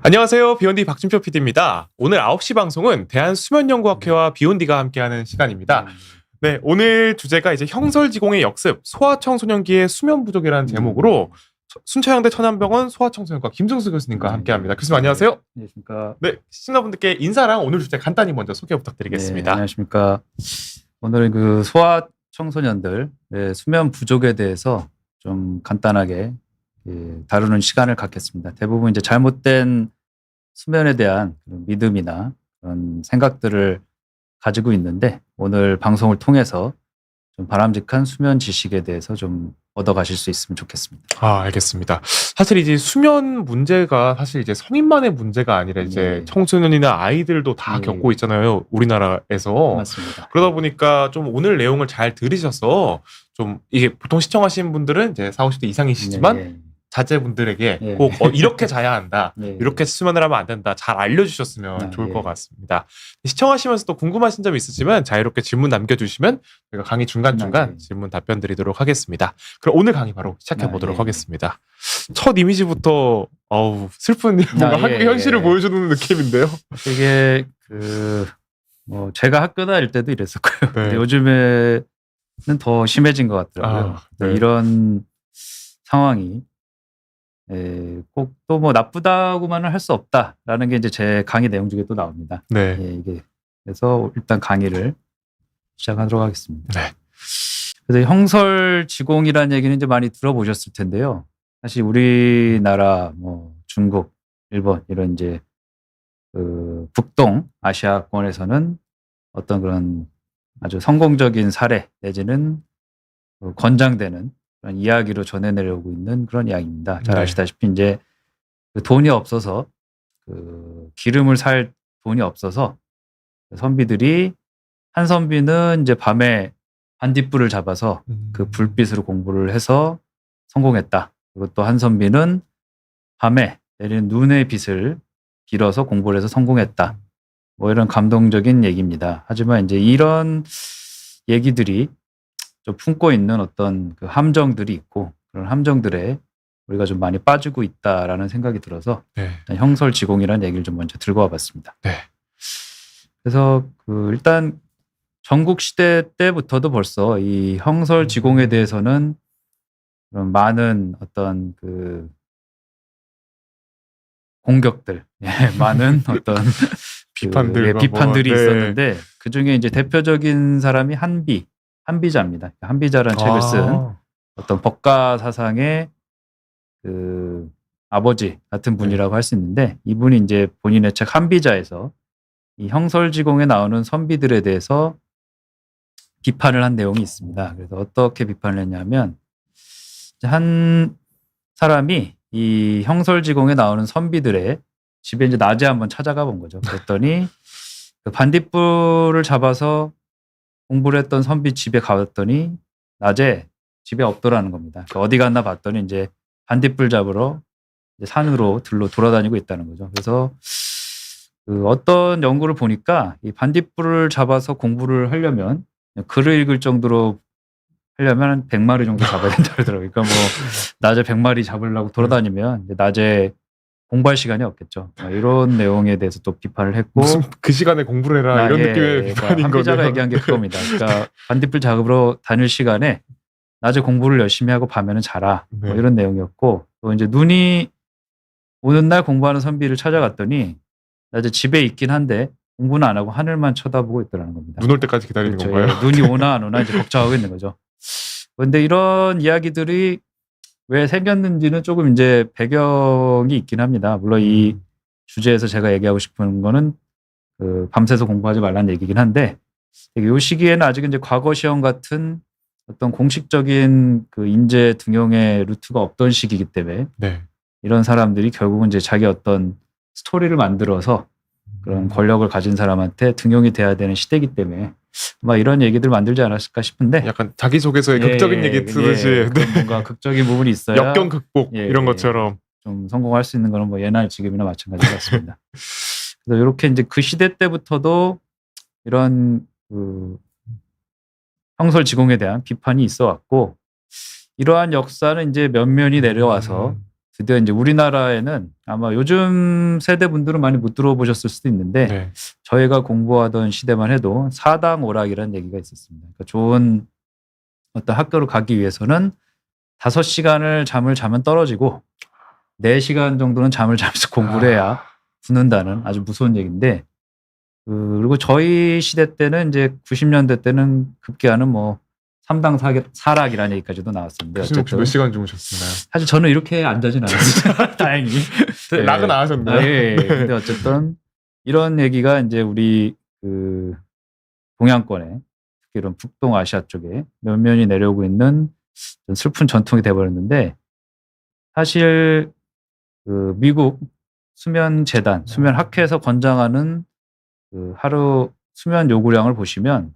안녕하세요. 비욘디 박준표 PD입니다. 오늘 9시 방송은 대한수면연구학회와 비욘디가 함께하는 시간입니다. 네, 오늘 주제가 이제 형설지공의 역습, 소아청소년기의 수면 부족이라는 제목으로 순천향대 천안병원 소아청소년과 김승수 교수님과 함께합니다. 교수님 안녕하세요. 안녕하십니까. 네, 시청자분들께 인사랑 오늘 주제 간단히 먼저 소개 부탁드리겠습니다. 네, 안녕하십니까. 오늘 그 소아청소년들의 수면 부족에 대해서 좀 간단하게 다루는 시간을 갖겠습니다. 대부분 이제 잘못된 수면에 대한 그런 믿음이나 그런 생각들을 가지고 있는데 오늘 방송을 통해서 좀 바람직한 수면 지식에 대해서 좀 얻어가실 수 있으면 좋겠습니다. 알겠습니다. 사실 이제 수면 문제가 사실 이제 성인만의 문제가 아니라 이제 청소년이나 아이들도 다 겪고 있잖아요. 우리나라에서. 맞습니다. 그러다 보니까 좀 오늘 내용을 잘 들으셔서 좀 이게 보통 시청하시는 분들은 이제 40, 50대 이상이시지만 자제분들에게 꼭 이렇게 자야 한다. 이렇게 수면을 하면 안 된다. 잘 알려주셨으면 좋을 것 같습니다. 시청하시면서 또 궁금하신 점이 있으시면 자유롭게 질문 남겨주시면 저희가 강의 중간중간 질문 답변 드리도록 하겠습니다. 그럼 오늘 강의 바로 시작해 보도록 하겠습니다. 첫 이미지부터 슬픈 뭔가 한국의 현실을 보여주는 느낌인데요. 되게 제가 학교 다닐 때도 이랬었고요. 근데 요즘에는 더 심해진 것 같더라고요. 이런 상황이 꼭 또 뭐 나쁘다고만은 할 수 없다라는 게 이제 제 강의 내용 중에 또 나옵니다. 이게 그래서 일단 강의를 시작하도록 하겠습니다. 그래서 형설지공이라는 얘기는 이제 많이 들어보셨을 텐데요. 사실 우리나라, 중국, 일본 이런 이제 북동 아시아권에서는 어떤 그런 아주 성공적인 사례 내지는 권장되는 그런 이야기로 전해내려고 있는 그런 이야기입니다. 잘 아시다시피 이제 돈이 없어서 기름을 살 돈이 없어서 선비들이 한 선비는 이제 밤에 반딧불을 잡아서 그 불빛으로 공부를 해서 성공했다. 그리고 또 한 선비는 밤에 내리는 눈의 빛을 빌어서 공부를 해서 성공했다. 이런 감동적인 얘기입니다. 하지만 이제 이런 얘기들이 좀 품고 있는 어떤 그 함정들이 있고 그런 함정들에 우리가 좀 많이 빠지고 있다라는 생각이 들어서 형설지공이라는 얘기를 좀 먼저 들고 와봤습니다. 그래서 일단 전국 시대 때부터도 벌써 이 형설지공에 대해서는 그런 많은 어떤 공격들, 많은 어떤 비판들이 있었는데 그 중에 이제 대표적인 사람이 한비자입니다. 한비자라는 책을 쓴 어떤 법가 사상의 아버지 같은 분이라고 할 수 있는데 이분이 이제 본인의 책 한비자에서 이 형설지공에 나오는 선비들에 대해서 비판을 한 내용이 있습니다. 그래서 어떻게 비판을 했냐면 한 사람이 이 형설지공에 나오는 선비들의 집에 이제 낮에 한번 찾아가 본 거죠. 그랬더니 그 반딧불을 잡아서 공부를 했던 선비 집에 가봤더니 낮에 집에 없더라는 겁니다. 그러니까 어디 갔나 봤더니 이제 반딧불 잡으러 이제 산으로 돌아다니고 있다는 거죠. 그래서 어떤 연구를 보니까 이 반딧불을 잡아서 공부를 하려면 글을 읽을 정도로 하려면 100마리 정도 잡아야 된다 그러더라고요. 그러니까 낮에 100마리 잡으려고 돌아다니면 낮에 공부할 시간이 없겠죠. 이런 내용에 대해서 또 비판을 했고 무슨 그 시간에 공부를 해라 이런 느낌의 비판인 거네요. 한비자가 얘기한 게 그겁니다. 그러니까 반딧불 작업으로 다닐 시간에 낮에 공부를 열심히 하고 밤에는 자라 이런 내용이었고 또 이제 눈이 오는 날 공부하는 선비를 찾아갔더니 낮에 집에 있긴 한데 공부는 안 하고 하늘만 쳐다보고 있더라는 겁니다. 눈 올 때까지 기다리는 건가요? 눈이 오나 안 오나 이제 걱정하고 있는 거죠. 그런데 이런 이야기들이 왜 생겼는지는 조금 이제 배경이 있긴 합니다. 물론 이 주제에서 제가 얘기하고 싶은 거는 밤새서 공부하지 말라는 얘기긴 한데 이 시기에는 아직 이제 과거 시험 같은 어떤 공식적인 인재 등용의 루트가 없던 시기이기 때문에 이런 사람들이 결국은 이제 자기 어떤 스토리를 만들어서 그런 권력을 가진 사람한테 등용이 돼야 되는 시대이기 때문에 이런 얘기들 만들지 않았을까 싶은데 약간 자기소개서의 극적인 얘기 듣듯이 뭔가 극적인 부분이 있어야 역경 극복 이런 것처럼 좀 성공할 수 있는 거는 예나 지금이나 마찬가지 같습니다. 그래서 이렇게 이제 그 시대 때부터도 이런 형설지공에 대한 비판이 있어 왔고 이러한 역사는 이제 면면이 내려와서 드디어 이제 우리나라에는 아마 요즘 세대 분들은 많이 못 들어보셨을 수도 있는데 네. 저희가 공부하던 시대만 해도 사당 오락이라는 얘기가 있었습니다. 그러니까 좋은 어떤 학교를 가기 위해서는 5시간을 잠을 자면 떨어지고 4시간 정도는 잠을 자면서 공부를 해야 붙는다는 아주 무서운 얘기인데 그리고 저희 시대 때는 이제 90년대 때는 급기야는 뭐 3당 사락이라는 얘기까지도 나왔습니다. 교수님 혹시 몇 시간 주무셨나요? 사실 저는 이렇게 안 자진 않았어요. 다행히. 네. 락은 안 하셨나요? 네. 근데 어쨌든 이런 얘기가 이제 우리 그 동양권에 특히 이런 북동아시아 쪽에 면면이 내려오고 있는 좀 슬픈 전통이 돼버렸는데 사실 그 미국 수면재단, 수면학회에서 권장하는 그 하루 수면 요구량을 보시면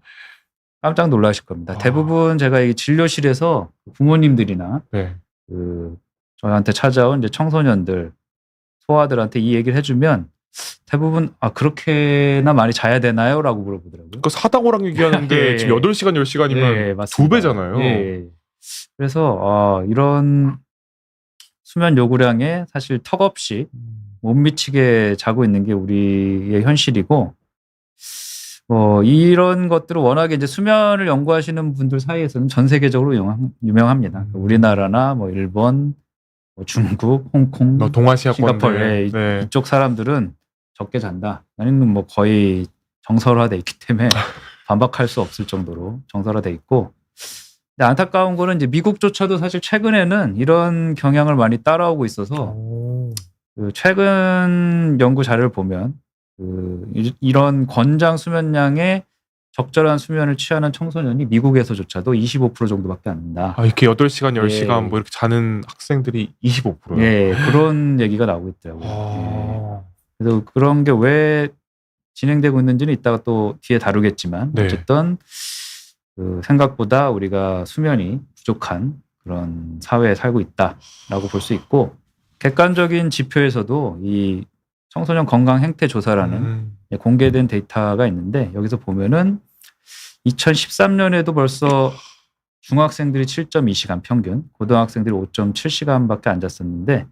깜짝 놀라실 겁니다. 대부분 제가 이 진료실에서 부모님들이나 네. 그 저한테 찾아온 이제 청소년들, 소아들한테 이 얘기를 해주면 대부분 그렇게나 많이 자야 되나요? 라고 물어보더라고요. 그러니까 사당오락 얘기하는데 예. 지금 8시간, 10시간이면 맞습니다. 2배잖아요. 예. 그래서 이런 수면 요구량에 사실 턱없이 못 미치게 자고 있는 게 우리의 현실이고 이런 것들을 워낙에 이제 수면을 연구하시는 분들 사이에서는 전 세계적으로 유명합니다. 우리나라나 뭐 일본, 뭐 중국, 홍콩, 동아시아권 싱가포르 이쪽 사람들은 적게 잔다. 아니면 뭐 거의 정설화돼 있기 때문에 반박할 수 없을 정도로 정설화돼 있고. 근데 안타까운 거는 이제 미국조차도 사실 최근에는 이런 경향을 많이 따라오고 있어서 그 최근 연구 자료를 보면 이런 권장 수면량에 적절한 수면을 취하는 청소년이 미국에서조차도 25% 정도밖에 안 된다. 이렇게 8시간, 10시간 뭐 이렇게 자는 학생들이 25%요? 예, 그런 얘기가 나오고 있더라고요. 그래서 그런 게 왜 진행되고 있는지는 이따가 또 뒤에 다루겠지만 어쨌든 생각보다 우리가 수면이 부족한 그런 사회에 살고 있다라고 볼 수 있고 객관적인 지표에서도 이 청소년 건강 행태 조사라는 공개된 데이터가 있는데 여기서 보면은 2013년에도 벌써 중학생들이 7.2시간 평균, 고등학생들이 5.7시간밖에 안 잤었는데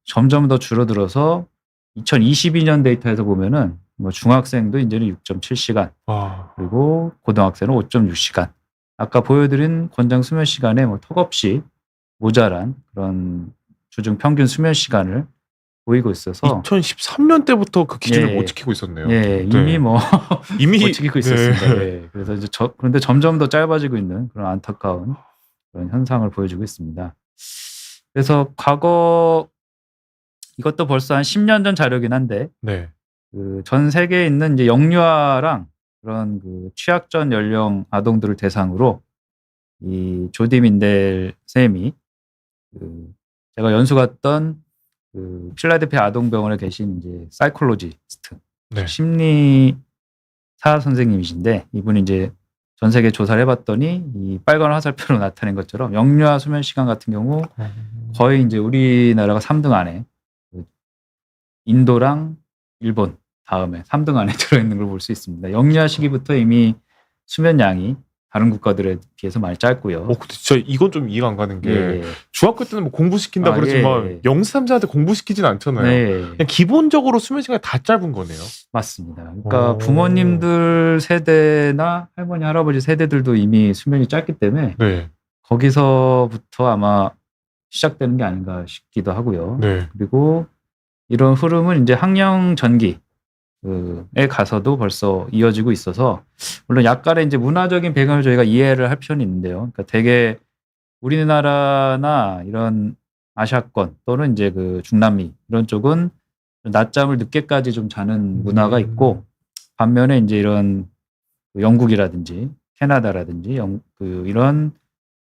점점 더 줄어들어서 2022년 데이터에서 보면은 뭐 중학생도 이제는 6.7시간, 그리고 고등학생은 5.6시간. 아까 보여드린 권장 수면 시간에 뭐 턱없이 모자란 그런 주중 평균 수면 시간을 보이고 있어서 2013년 때부터 그 기준을 못 지키고 있었네요. 이미 이미 못 지키고 있었습니다. 그래서 이제 그런데 점점 더 짧아지고 있는 그런 안타까운 그런 현상을 보여주고 있습니다. 그래서 과거 이것도 벌써 한 10년 전 자료긴 한데 그 전 세계에 있는 이제 영유아랑 그런 그 취약 전 연령 아동들을 대상으로 이 조디 민델 쌤이 제가 연수 갔던 그 필라델피아 아동병원에 계신 이제 사이콜로지스트 심리사 선생님이신데 이분이 이제 전 세계 조사를 해봤더니 이 빨간 화살표로 나타낸 것처럼 영유아 수면 시간 같은 경우 거의 이제 우리나라가 3등 안에 인도랑 일본 다음에 3등 안에 들어있는 걸 볼 수 있습니다. 영유아 시기부터 이미 수면량이 다른 국가들에 비해서 많이 짧고요. 근데 진짜 이건 좀 이해가 안 가는 게 중학교 때는 뭐 공부시킨다 그러지만 0, 3세한테 공부시키진 않잖아요. 그냥 기본적으로 수면 시간이 다 짧은 거네요. 맞습니다. 그러니까 부모님들 세대나 할머니, 할아버지 세대들도 이미 수면이 짧기 때문에 거기서부터 아마 시작되는 게 아닌가 싶기도 하고요. 그리고 이런 흐름은 이제 학령 전기에 가서도 벌써 이어지고 있어서 물론 약간의 이제 문화적인 배경을 저희가 이해를 할 필요는 있는데요. 그러니까 되게 우리나라나 이런 아시아권 또는 이제 그 중남미 이런 쪽은 낮잠을 늦게까지 좀 자는 문화가 있고 반면에 이제 이런 영국이라든지 캐나다라든지 이런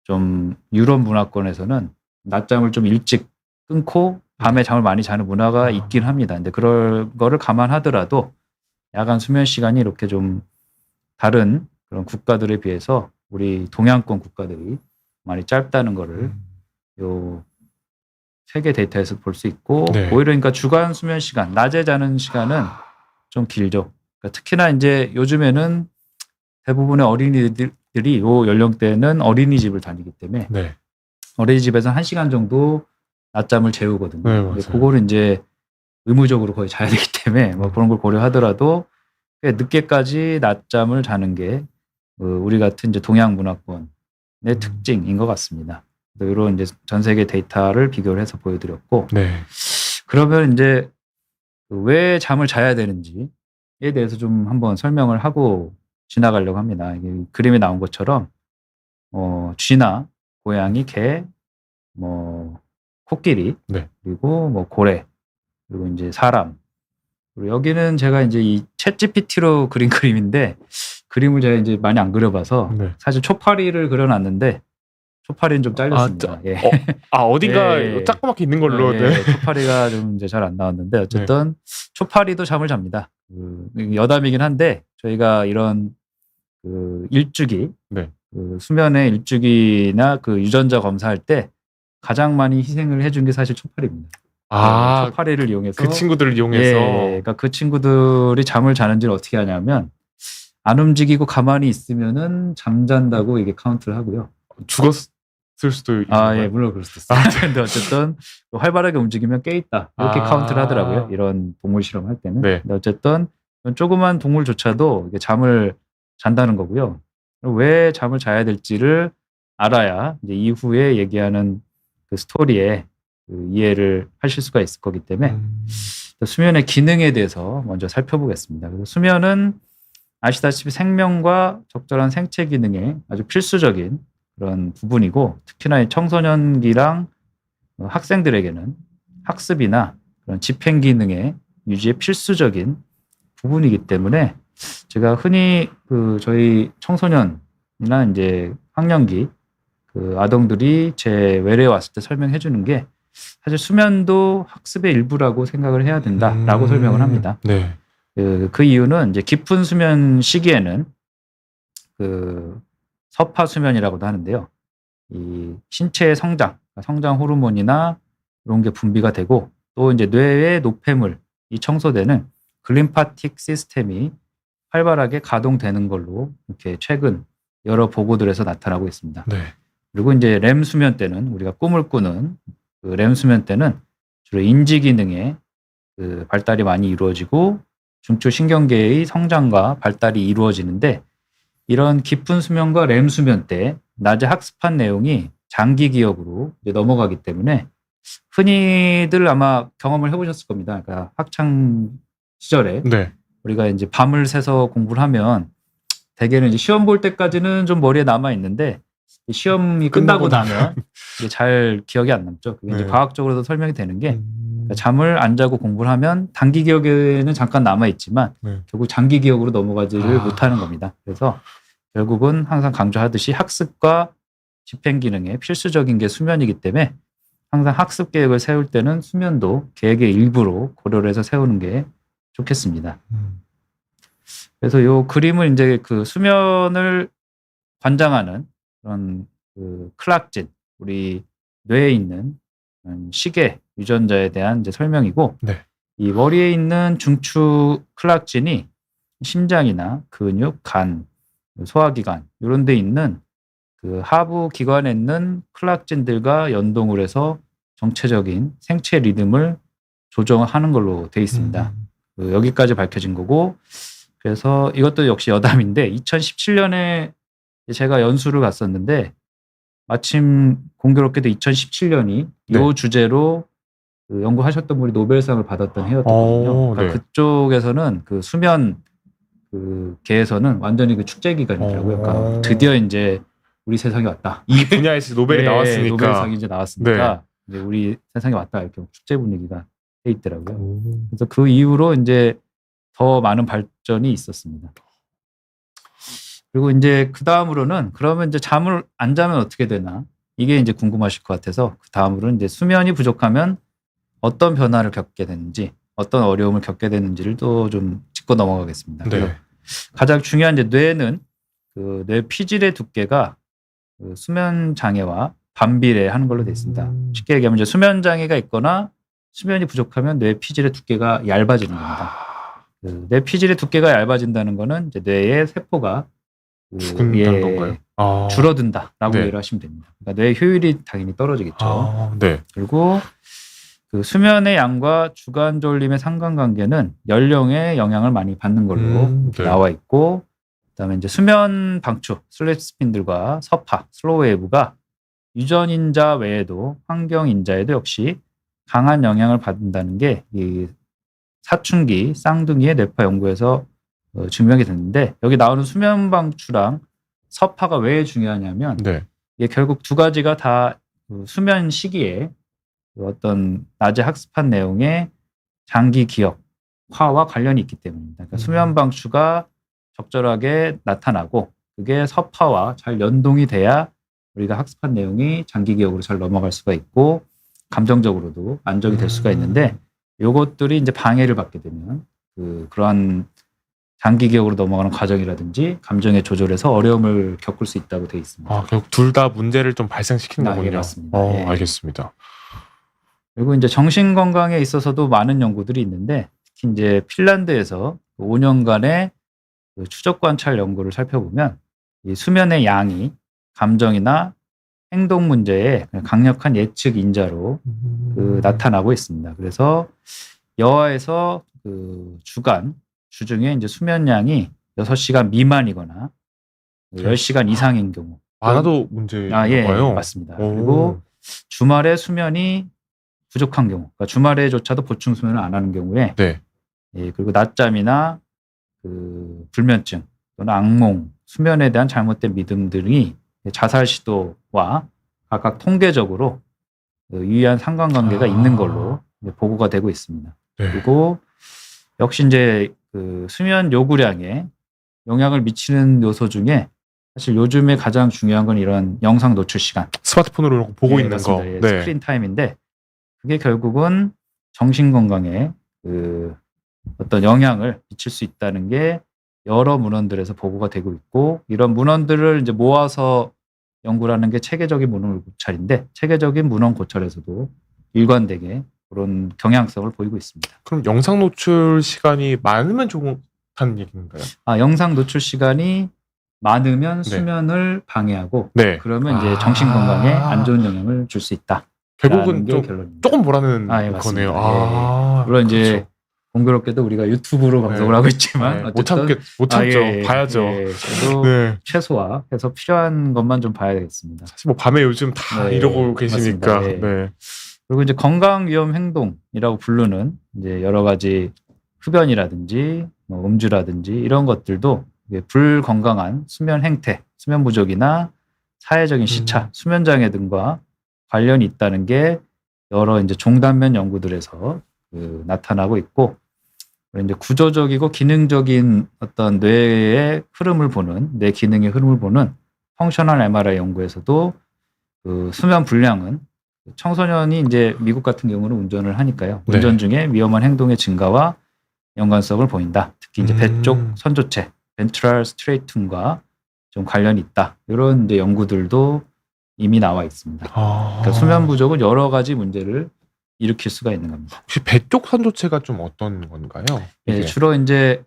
좀 유럽 문화권에서는 낮잠을 좀 일찍 끊고 밤에 잠을 많이 자는 문화가 있긴 합니다. 근데 그럴 거를 감안하더라도 야간 수면 시간이 이렇게 좀 다른 그런 국가들에 비해서 우리 동양권 국가들이 많이 짧다는 거를 요 세계 데이터에서 볼 수 있고 오히려 그러니까 주간 수면 시간, 낮에 자는 시간은 좀 길죠. 그러니까 특히나 이제 요즘에는 대부분의 어린이들이 요 연령대는 어린이집을 다니기 때문에 어린이집에서 1시간 정도 낮잠을 재우거든요. 네, 근데 맞아요. 그거를 이제 의무적으로 거의 자야 되기 때문에 뭐 그런 걸 고려하더라도 꽤 늦게까지 낮잠을 자는 게 우리 같은 이제 동양 문화권의 특징인 것 같습니다. 이런 이제 전 세계 데이터를 비교를 해서 보여드렸고, 네. 그러면 이제 왜 잠을 자야 되는지에 대해서 좀 한번 설명을 하고 지나가려고 합니다. 이게 그림에 나온 것처럼 쥐나 고양이, 개, 뭐 코끼리, 네. 그리고 뭐 고래, 그리고 이제 사람. 그리고 여기는 제가 이제 이 챗GPT로 그린 그림인데 그림을 제가 이제 많이 안 그려봐서 네. 사실 초파리를 그려놨는데 초파리는 좀 잘렸습니다. 예. 어딘가 예. 조그맣게 있는 걸로. 예, 네. 초파리가 좀 이제 잘 안 나왔는데 어쨌든 초파리도 잠을 잡니다. 여담이긴 한데 저희가 이런 그 일주기, 네. 그 수면의 일주기나 그 유전자 검사할 때 가장 많이 희생을 해준 게 사실 초파리입니다. 초파리를 이용해서 그 친구들을 이용해서. 그러니까 그 친구들이 잠을 자는지를 어떻게 하냐면 안 움직이고 가만히 있으면은 잠잔다고 이게 카운트를 하고요. 죽었을 수도 있는 거예요? 예, 물론 그럴 수도 있어요. 근데 어쨌든 활발하게 움직이면 깨 있다 이렇게 카운트를 하더라고요. 이런 동물 실험할 때는. 네. 근데 어쨌든 조그만 동물조차도 이게 잠을 잔다는 거고요. 왜 잠을 자야 될지를 알아야 이제 이후에 얘기하는 그 스토리에 그 이해를 하실 수가 있을 거기 때문에 수면의 기능에 대해서 먼저 살펴보겠습니다. 그래서 수면은 아시다시피 생명과 적절한 생체 기능에 아주 필수적인 그런 부분이고 특히나 이 청소년기랑 학생들에게는 학습이나 그런 집행 기능의 유지에 필수적인 부분이기 때문에 제가 흔히 그 저희 청소년이나 이제 학령기 그 아동들이 제 외래에 왔을 때 설명해 주는 게 사실 수면도 학습의 일부라고 생각을 해야 된다라고 설명을 합니다. 네. 그 이유는 이제 깊은 수면 시기에는 그 서파 수면이라고도 하는데요. 이 신체의 성장 호르몬이나 이런 게 분비가 되고 또 이제 뇌의 노폐물, 이 청소되는 글림파틱 시스템이 활발하게 가동되는 걸로 이렇게 최근 여러 보고들에서 나타나고 있습니다. 네. 그리고 이제 렘 수면 때는 우리가 꿈을 꾸는 그 렘 수면 때는 주로 인지 기능의 그 발달이 많이 이루어지고 중추 신경계의 성장과 발달이 이루어지는데 이런 깊은 수면과 렘 수면 때 낮에 학습한 내용이 장기 기억으로 이제 넘어가기 때문에 흔히들 아마 경험을 해보셨을 겁니다. 그러니까 학창 시절에 네. 우리가 이제 밤을 새서 공부를 하면 대개는 이제 시험 볼 때까지는 좀 머리에 남아 있는데 시험이 끝나고 나면 이게 잘 기억이 안 남죠. 그게 이제 과학적으로도 설명이 되는 게 그러니까 잠을 안 자고 공부를 하면 단기 기억에는 잠깐 남아 있지만 결국 장기 기억으로 넘어가지를 못하는 겁니다. 그래서 결국은 항상 강조하듯이 학습과 집행 기능에 필수적인 게 수면이기 때문에 항상 학습 계획을 세울 때는 수면도 계획의 일부로 고려를 해서 세우는 게 좋겠습니다. 그래서 이 그림을 이제 그 수면을 관장하는 그런 그 클락진, 우리 뇌에 있는 시계 유전자에 대한 이제 설명이고, 네. 이 머리에 있는 중추 클락진이 심장이나 근육, 간, 소화기관 이런 데 있는 그 하부 기관에 있는 클락진들과 연동을 해서 정체적인 생체 리듬을 조정하는 걸로 되어 있습니다. 여기까지 밝혀진 거고, 그래서 이것도 역시 여담인데 2017년에 제가 연수를 갔었는데 마침 공교롭게도 2017년이 이 주제로 그 연구하셨던 분이 노벨상을 받았던 해였거든요. 그러니까 그쪽에서는 그 수면 그 계에서는 완전히 그 축제 기간이더라고요. 그러니까 드디어 이제 우리 세상에 왔다. 이 분야에서 노벨이 나왔으니까. 노벨상이 이제 나왔으니까 이제 우리 세상에 왔다 이렇게 축제 분위기가 돼 있더라고요. 그래서 그 이후로 이제 더 많은 발전이 있었습니다. 그리고 이제 그 다음으로는 그러면 이제 잠을 안 자면 어떻게 되나 이게 이제 궁금하실 것 같아서 그 다음으로는 이제 수면이 부족하면 어떤 변화를 겪게 되는지 어떤 어려움을 겪게 되는지를 또 좀 짚고 넘어가겠습니다. 가장 중요한 이제 뇌는 그 뇌 피질의 두께가 그 수면 장애와 반비례하는 걸로 되어 있습니다. 쉽게 얘기하면 이제 수면 장애가 있거나 수면이 부족하면 뇌 피질의 두께가 얇아지는 겁니다. 그 뇌 피질의 두께가 얇아진다는 거는 이제 뇌의 세포가 죽는다는 건가요? 줄어든다라고 네. 이해를 하시면 됩니다. 그러니까 뇌 효율이 당연히 떨어지겠죠. 네. 그리고 그 수면의 양과 주간 졸림의 상관관계는 연령에 영향을 많이 받는 걸로 네. 나와 있고, 그다음에 이제 수면 방출, 슬립 스핀들과 서파, 슬로우 웨이브가 유전 인자 외에도 환경 인자에도 역시 강한 영향을 받는다는 게 이 사춘기 쌍둥이의 뇌파 연구에서 증명이 됐는데, 여기 나오는 수면 방출랑 서파가 왜 중요하냐면 네. 이게 결국 두 가지가 다 그 수면 시기에 그 어떤 낮에 학습한 내용의 장기 기억화와 관련이 있기 때문입니다. 그러니까 수면 방출가 적절하게 나타나고 그게 서파와 잘 연동이 돼야 우리가 학습한 내용이 장기 기억으로 잘 넘어갈 수가 있고 감정적으로도 안정이 될 수가 있는데, 요것들이 이제 방해를 받게 되면 그러한 장기 기억으로 넘어가는 과정이라든지 감정의 조절에서 어려움을 겪을 수 있다고 되어 있습니다. 결국 둘 다 문제를 좀 발생시키는 예, 거군요. 맞습니다. 예. 알겠습니다. 그리고 이제 정신 건강에 있어서도 많은 연구들이 있는데, 특히 이제 핀란드에서 5년간의 그 추적 관찰 연구를 살펴보면 이 수면의 양이 감정이나 행동 문제에 강력한 예측 인자로 나타나고 있습니다. 그래서 여아에서 그 주중에 이제 수면량이 6시간 미만이거나 10시간 이상인 경우. 많아도 문제인가요? 예, 맞습니다. 그리고 주말에 수면이 부족한 경우, 그러니까 주말에조차도 보충 수면을 안 하는 경우에, 네. 예, 그리고 낮잠이나 그 불면증 또는 악몽, 수면에 대한 잘못된 믿음들이 자살 시도와 각각 통계적으로 유의한 상관관계가 있는 걸로 보고가 되고 있습니다. 네. 그리고 역시 이제 그 수면 요구량에 영향을 미치는 요소 중에 사실 요즘에 가장 중요한 건 이런 영상 노출 시간. 스마트폰으로 보고 있는 맞습니다. 거. 예, 네. 스크린 타임인데 그게 결국은 정신 건강에 그 어떤 영향을 미칠 수 있다는 게 여러 문헌들에서 보고가 되고 있고, 이런 문헌들을 이제 모아서 연구를 하는 게 체계적인 문헌 고찰인데, 체계적인 문헌 고찰에서도 일관되게 그런 경향성을 보이고 있습니다. 그럼 영상 노출 시간이 많으면 좋다는 얘기인가요? 영상 노출 시간이 많으면 수면을 방해하고, 네. 그러면 이제 정신 건강에 안 좋은 영향을 줄 수 있다. 결국은 좀 결론입니다. 조금 뭐라는 예, 거네요. 예. 물론 이제 그렇죠. 공교롭게도 우리가 유튜브로 방송을 하고 있지만 못 참죠. 봐야죠. 그래도 최소화해서 필요한 것만 좀 봐야 되겠습니다. 사실 뭐 밤에 요즘 다 이러고 계시니까. 네. 그리고 이제 건강 위험 행동이라고 부르는 이제 여러 가지 흡연이라든지 뭐 음주라든지 이런 것들도 불건강한 수면 행태, 수면 부족이나 사회적인 시차, 수면 장애 등과 관련이 있다는 게 여러 이제 종단면 연구들에서 나타나고 있고, 이제 구조적이고 기능적인 어떤 뇌의 흐름을 보는, 뇌 기능의 흐름을 보는 펑셔널 MRI 연구에서도 그 수면 불량은 청소년이 이제 미국 같은 경우는 운전을 하니까요. 운전 중에 위험한 행동의 증가와 연관성을 보인다. 특히 이제 배 쪽 선조체, 벤트럴 스트레이툼과 좀 관련이 있다. 이런 이제 연구들도 이미 나와 있습니다. 그러니까 수면 부족은 여러 가지 문제를 일으킬 수가 있는 겁니다. 혹시 배 쪽 선조체가 좀 어떤 건가요? 예, 주로 이제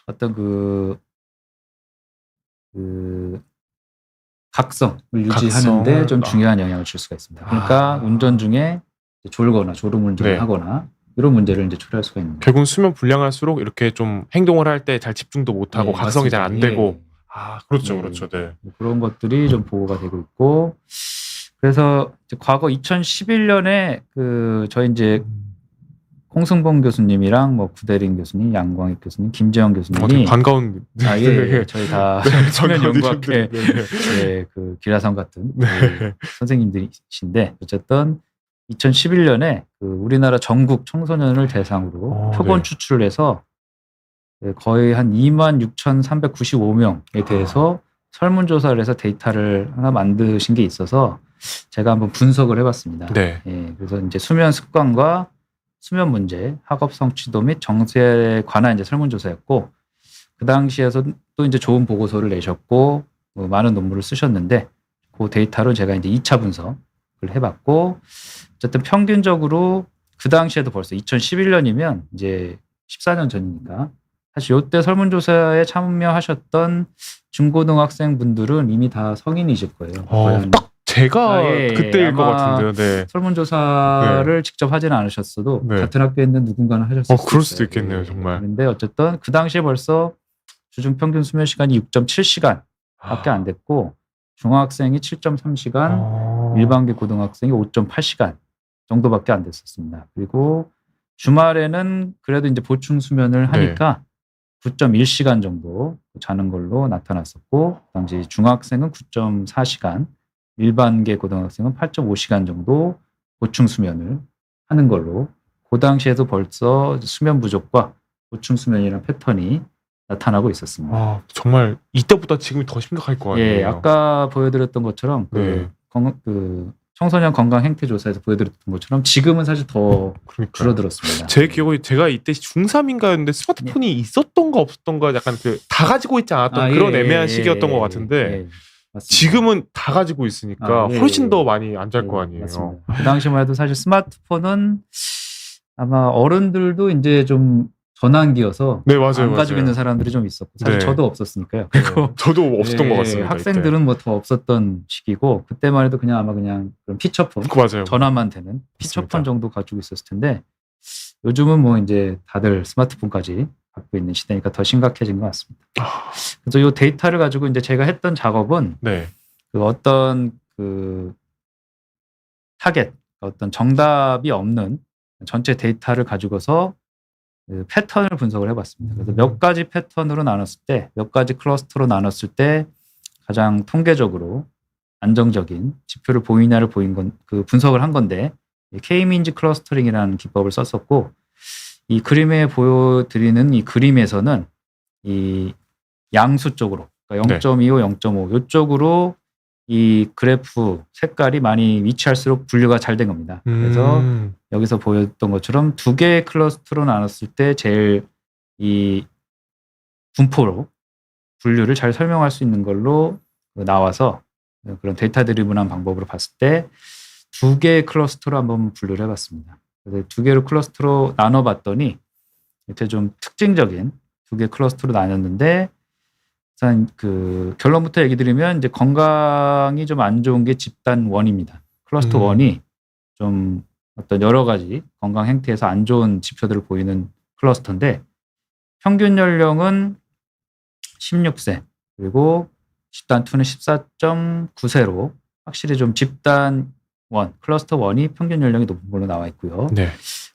어떤 각성을 유지하는데 좀 중요한 영향을 줄 수가 있습니다. 그러니까 운전 중에 졸거나 졸음운전을 하거나 이런 문제를 이제 초래할 수가 있는 거예요. 결국은 수면 불량할수록 이렇게 좀 행동을 할 때 잘 집중도 못하고 각성이 잘 안 되고. 그렇죠. 네. 그런 것들이 좀 보고가 되고 있고, 그래서 이제 과거 2011년에 저희 이제 홍승봉 교수님이랑 뭐 구대린 교수님, 양광익 교수님, 김재영 교수님이 반가운 저희 다 수면 연구학회 그 기라성 같은 선생님들이신데, 어쨌든 2011년에 우리나라 전국 청소년을 대상으로 표본 추출을 해서 거의 한 26,395명에 대해서 설문조사를 해서 데이터를 하나 만드신 게 있어서 제가 한번 분석을 해봤습니다. 그래서 이제 수면 습관과 수면 문제, 학업 성취도 및 정세에 관한 이제 설문조사였고, 그 당시에서 또 이제 좋은 보고서를 내셨고 많은 논문을 쓰셨는데, 그 데이터로 제가 이제 2차 분석을 해봤고, 어쨌든 평균적으로 그 당시에도 벌써 2011년이면 이제 14년 전이니까 사실 이때 설문조사에 참여하셨던 중고등학생 분들은 이미 다 성인이실 거예요. 딱 제가 예, 그때일 것 같은데요. 네. 설문조사를 직접 하지는 않으셨어도 같은 학교에 있는 누군가는 하셨을 수 있어요. 그럴 수도 있겠네요, 정말. 그런데 어쨌든 그 당시에 벌써 주중 평균 수면 시간이 6.7시간밖에 안 됐고 중학생이 7.3시간, 일반계 고등학생이 5.8시간 정도밖에 안 됐었습니다. 그리고 주말에는 그래도 이제 보충 수면을 하니까 9.1시간 정도 자는 걸로 나타났었고, 당시 중학생은 9.4시간, 일반계 고등학생은 8.5시간 정도 보충 수면을 하는 걸로, 그 당시에도 벌써 수면 부족과 보충 수면이라는 패턴이 나타나고 있었습니다. 정말 이때보다 지금이 더 심각할 것 같네요. 예, 아까 보여드렸던 것처럼 청소년 건강 행태 조사에서 보여드렸던 것처럼 지금은 사실 더 줄어들었습니다. 제 기억에 제가 이때 중3인가였는데 스마트폰이 있었던가 없었던가 약간 다 가지고 있지 않았던 그런 애매한 시기였던 것 같은데 지금은 다 가지고 있으니까 훨씬 더 많이 안 잘 거 아니에요. 맞습니다. 그 당시만 해도 사실 스마트폰은 아마 어른들도 이제 좀 전환기여서 안 가지고 있는 사람들이 좀 있었고 사실 저도 없었으니까요. 그리고 저도 없었던 것 같습니다. 학생들은 뭐 더 없었던 시기고 그때만 해도 그냥 아마 그냥 그런 피처폰 전화만 되는 피처폰 정도 가지고 있었을 텐데 요즘은 뭐 이제 다들 스마트폰까지 갖고 있는 시대니까 더 심각해진 것 같습니다. 그래서 이 데이터를 가지고 이제 제가 했던 작업은 그 어떤 그 타겟, 어떤 정답이 없는 전체 데이터를 가지고서 그 패턴을 분석을 해봤습니다. 그래서 몇 가지 패턴으로 나눴을 때, 몇 가지 클러스터로 나눴을 때 가장 통계적으로 안정적인 지표를 보이냐를 그 분석을 한 건데 K-민지 클러스터링이라는 기법을 썼었고 이 그림에 보여드리는 이 그림에서는 이 양수 쪽으로 그러니까 0.25, 0.5 이쪽으로 이 그래프 색깔이 많이 위치할수록 분류가 잘 된 겁니다. 그래서 여기서 보였던 것처럼 두 개의 클러스터로 나눴을 때 제일 이 분포로 분류를 잘 설명할 수 있는 걸로 나와서 그런 데이터 드리븐한 방법으로 봤을 때 두 개의 클러스터로 한번 분류를 해봤습니다. 그래서 두 개를 클러스터로 나눠봤더니 이렇게 좀 특징적인 두 개의 클러스터로 나눴는데 우선 그 결론부터 얘기 드리면 이제 건강이 좀 안 좋은 게 집단 1입니다. 클러스터 1이 좀 어떤 여러 가지 건강 행태에서 안 좋은 지표들을 보이는 클러스터인데 평균 연령은 16세 그리고 집단 2는 14.9세로 확실히 좀 집단 1, 클러스터 1이 평균 연령이 높은 걸로 나와 있고요.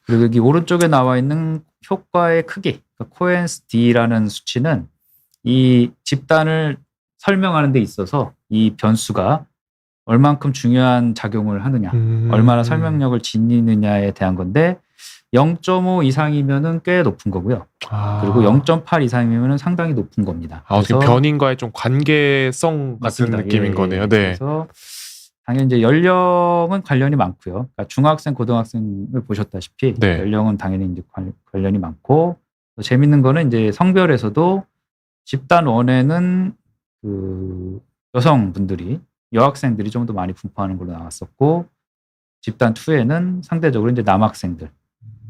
그리고 여기 오른쪽에 나와 있는 효과의 크기, 그러니까 코엔스 D라는 수치는 이 집단을 설명하는 데 있어서 이 변수가 얼만큼 중요한 작용을 하느냐, 얼마나 설명력을 지니느냐에 대한 건데 0.5 이상이면은 꽤 높은 거고요. 그리고 0.8 이상이면은 상당히 높은 겁니다. 그래서 변인과의 좀 관계성 같은 느낌인 거네요. 그래서 당연히 이제 연령은 관련이 많고요. 그러니까 중학생, 고등학생을 보셨다시피 연령은 당연히 이제 관련이 많고 또 재밌는 거는 이제 성별에서도 집단 1에는 그 여성분들이 여학생들이 좀 더 많이 분포하는 걸로 나왔었고 집단 2에는 상대적으로 이제 남학생들,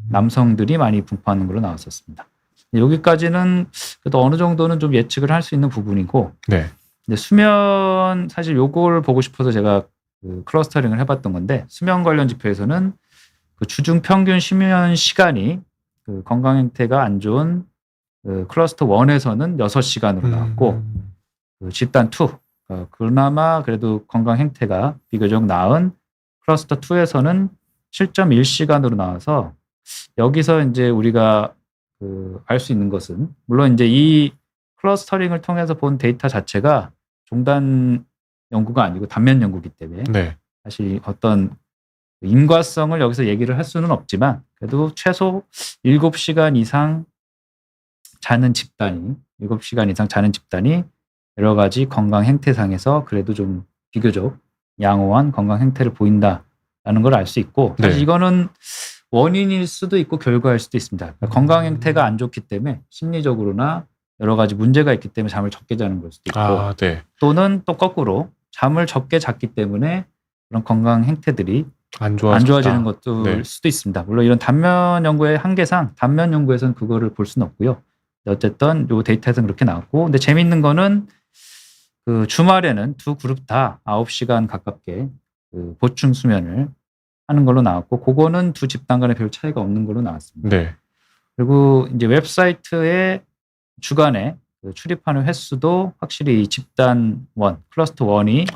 남성들이 많이 분포하는 걸로 나왔었습니다. 여기까지는 그래도 어느 정도는 좀 예측을 할 수 있는 부분이고 근데 수면 사실 요걸 보고 싶어서 제가 그 클러스터링을 해봤던 건데 수면 관련 지표에서는 그 주중 평균 수면 시간이 그 건강 행태가 안 좋은 그 클러스터 1에서는 6시간으로 나왔고 그 집단 2 그나마 그래도 건강 행태가 비교적 나은 클러스터 2에서는 7.1시간으로 나와서 여기서 이제 우리가 그 알 수 있는 것은 물론 이제 이 클러스터링을 통해서 본 데이터 자체가 종단 연구가 아니고 단면 연구이기 때문에 사실 어떤 인과성을 여기서 얘기를 할 수는 없지만 그래도 최소 7시간 이상 자는 집단이 7시간 이상 자는 집단이 여러 가지 건강 행태상에서 그래도 좀 비교적 양호한 건강 행태를 보인다라는 걸 알 수 있고 사실 이거는 원인일 수도 있고 결과일 수도 있습니다. 그러니까 건강 행태가 안 좋기 때문에 심리적으로나 여러 가지 문제가 있기 때문에 잠을 적게 자는 걸 수도 있고 또는 또 거꾸로 잠을 적게 잤기 때문에 그런 건강 행태들이 안 좋아지는 것도 수도 있습니다. 물론 이런 단면 연구의 한계상 단면 연구에서는 그거를 볼 수는 없고요. 어쨌든 요 데이터에서는 그렇게 나왔고, 근데 재밌는 거는 그 주말에는 두 그룹 다 9시간 가깝게 그 보충 수면을 하는 걸로 나왔고, 그거는 두 집단 간에 별 차이가 없는 걸로 나왔습니다. 네. 그리고 이제 웹사이트에 주간에 그 출입하는 횟수도 확실히 이 집단 1, 클러스터 1이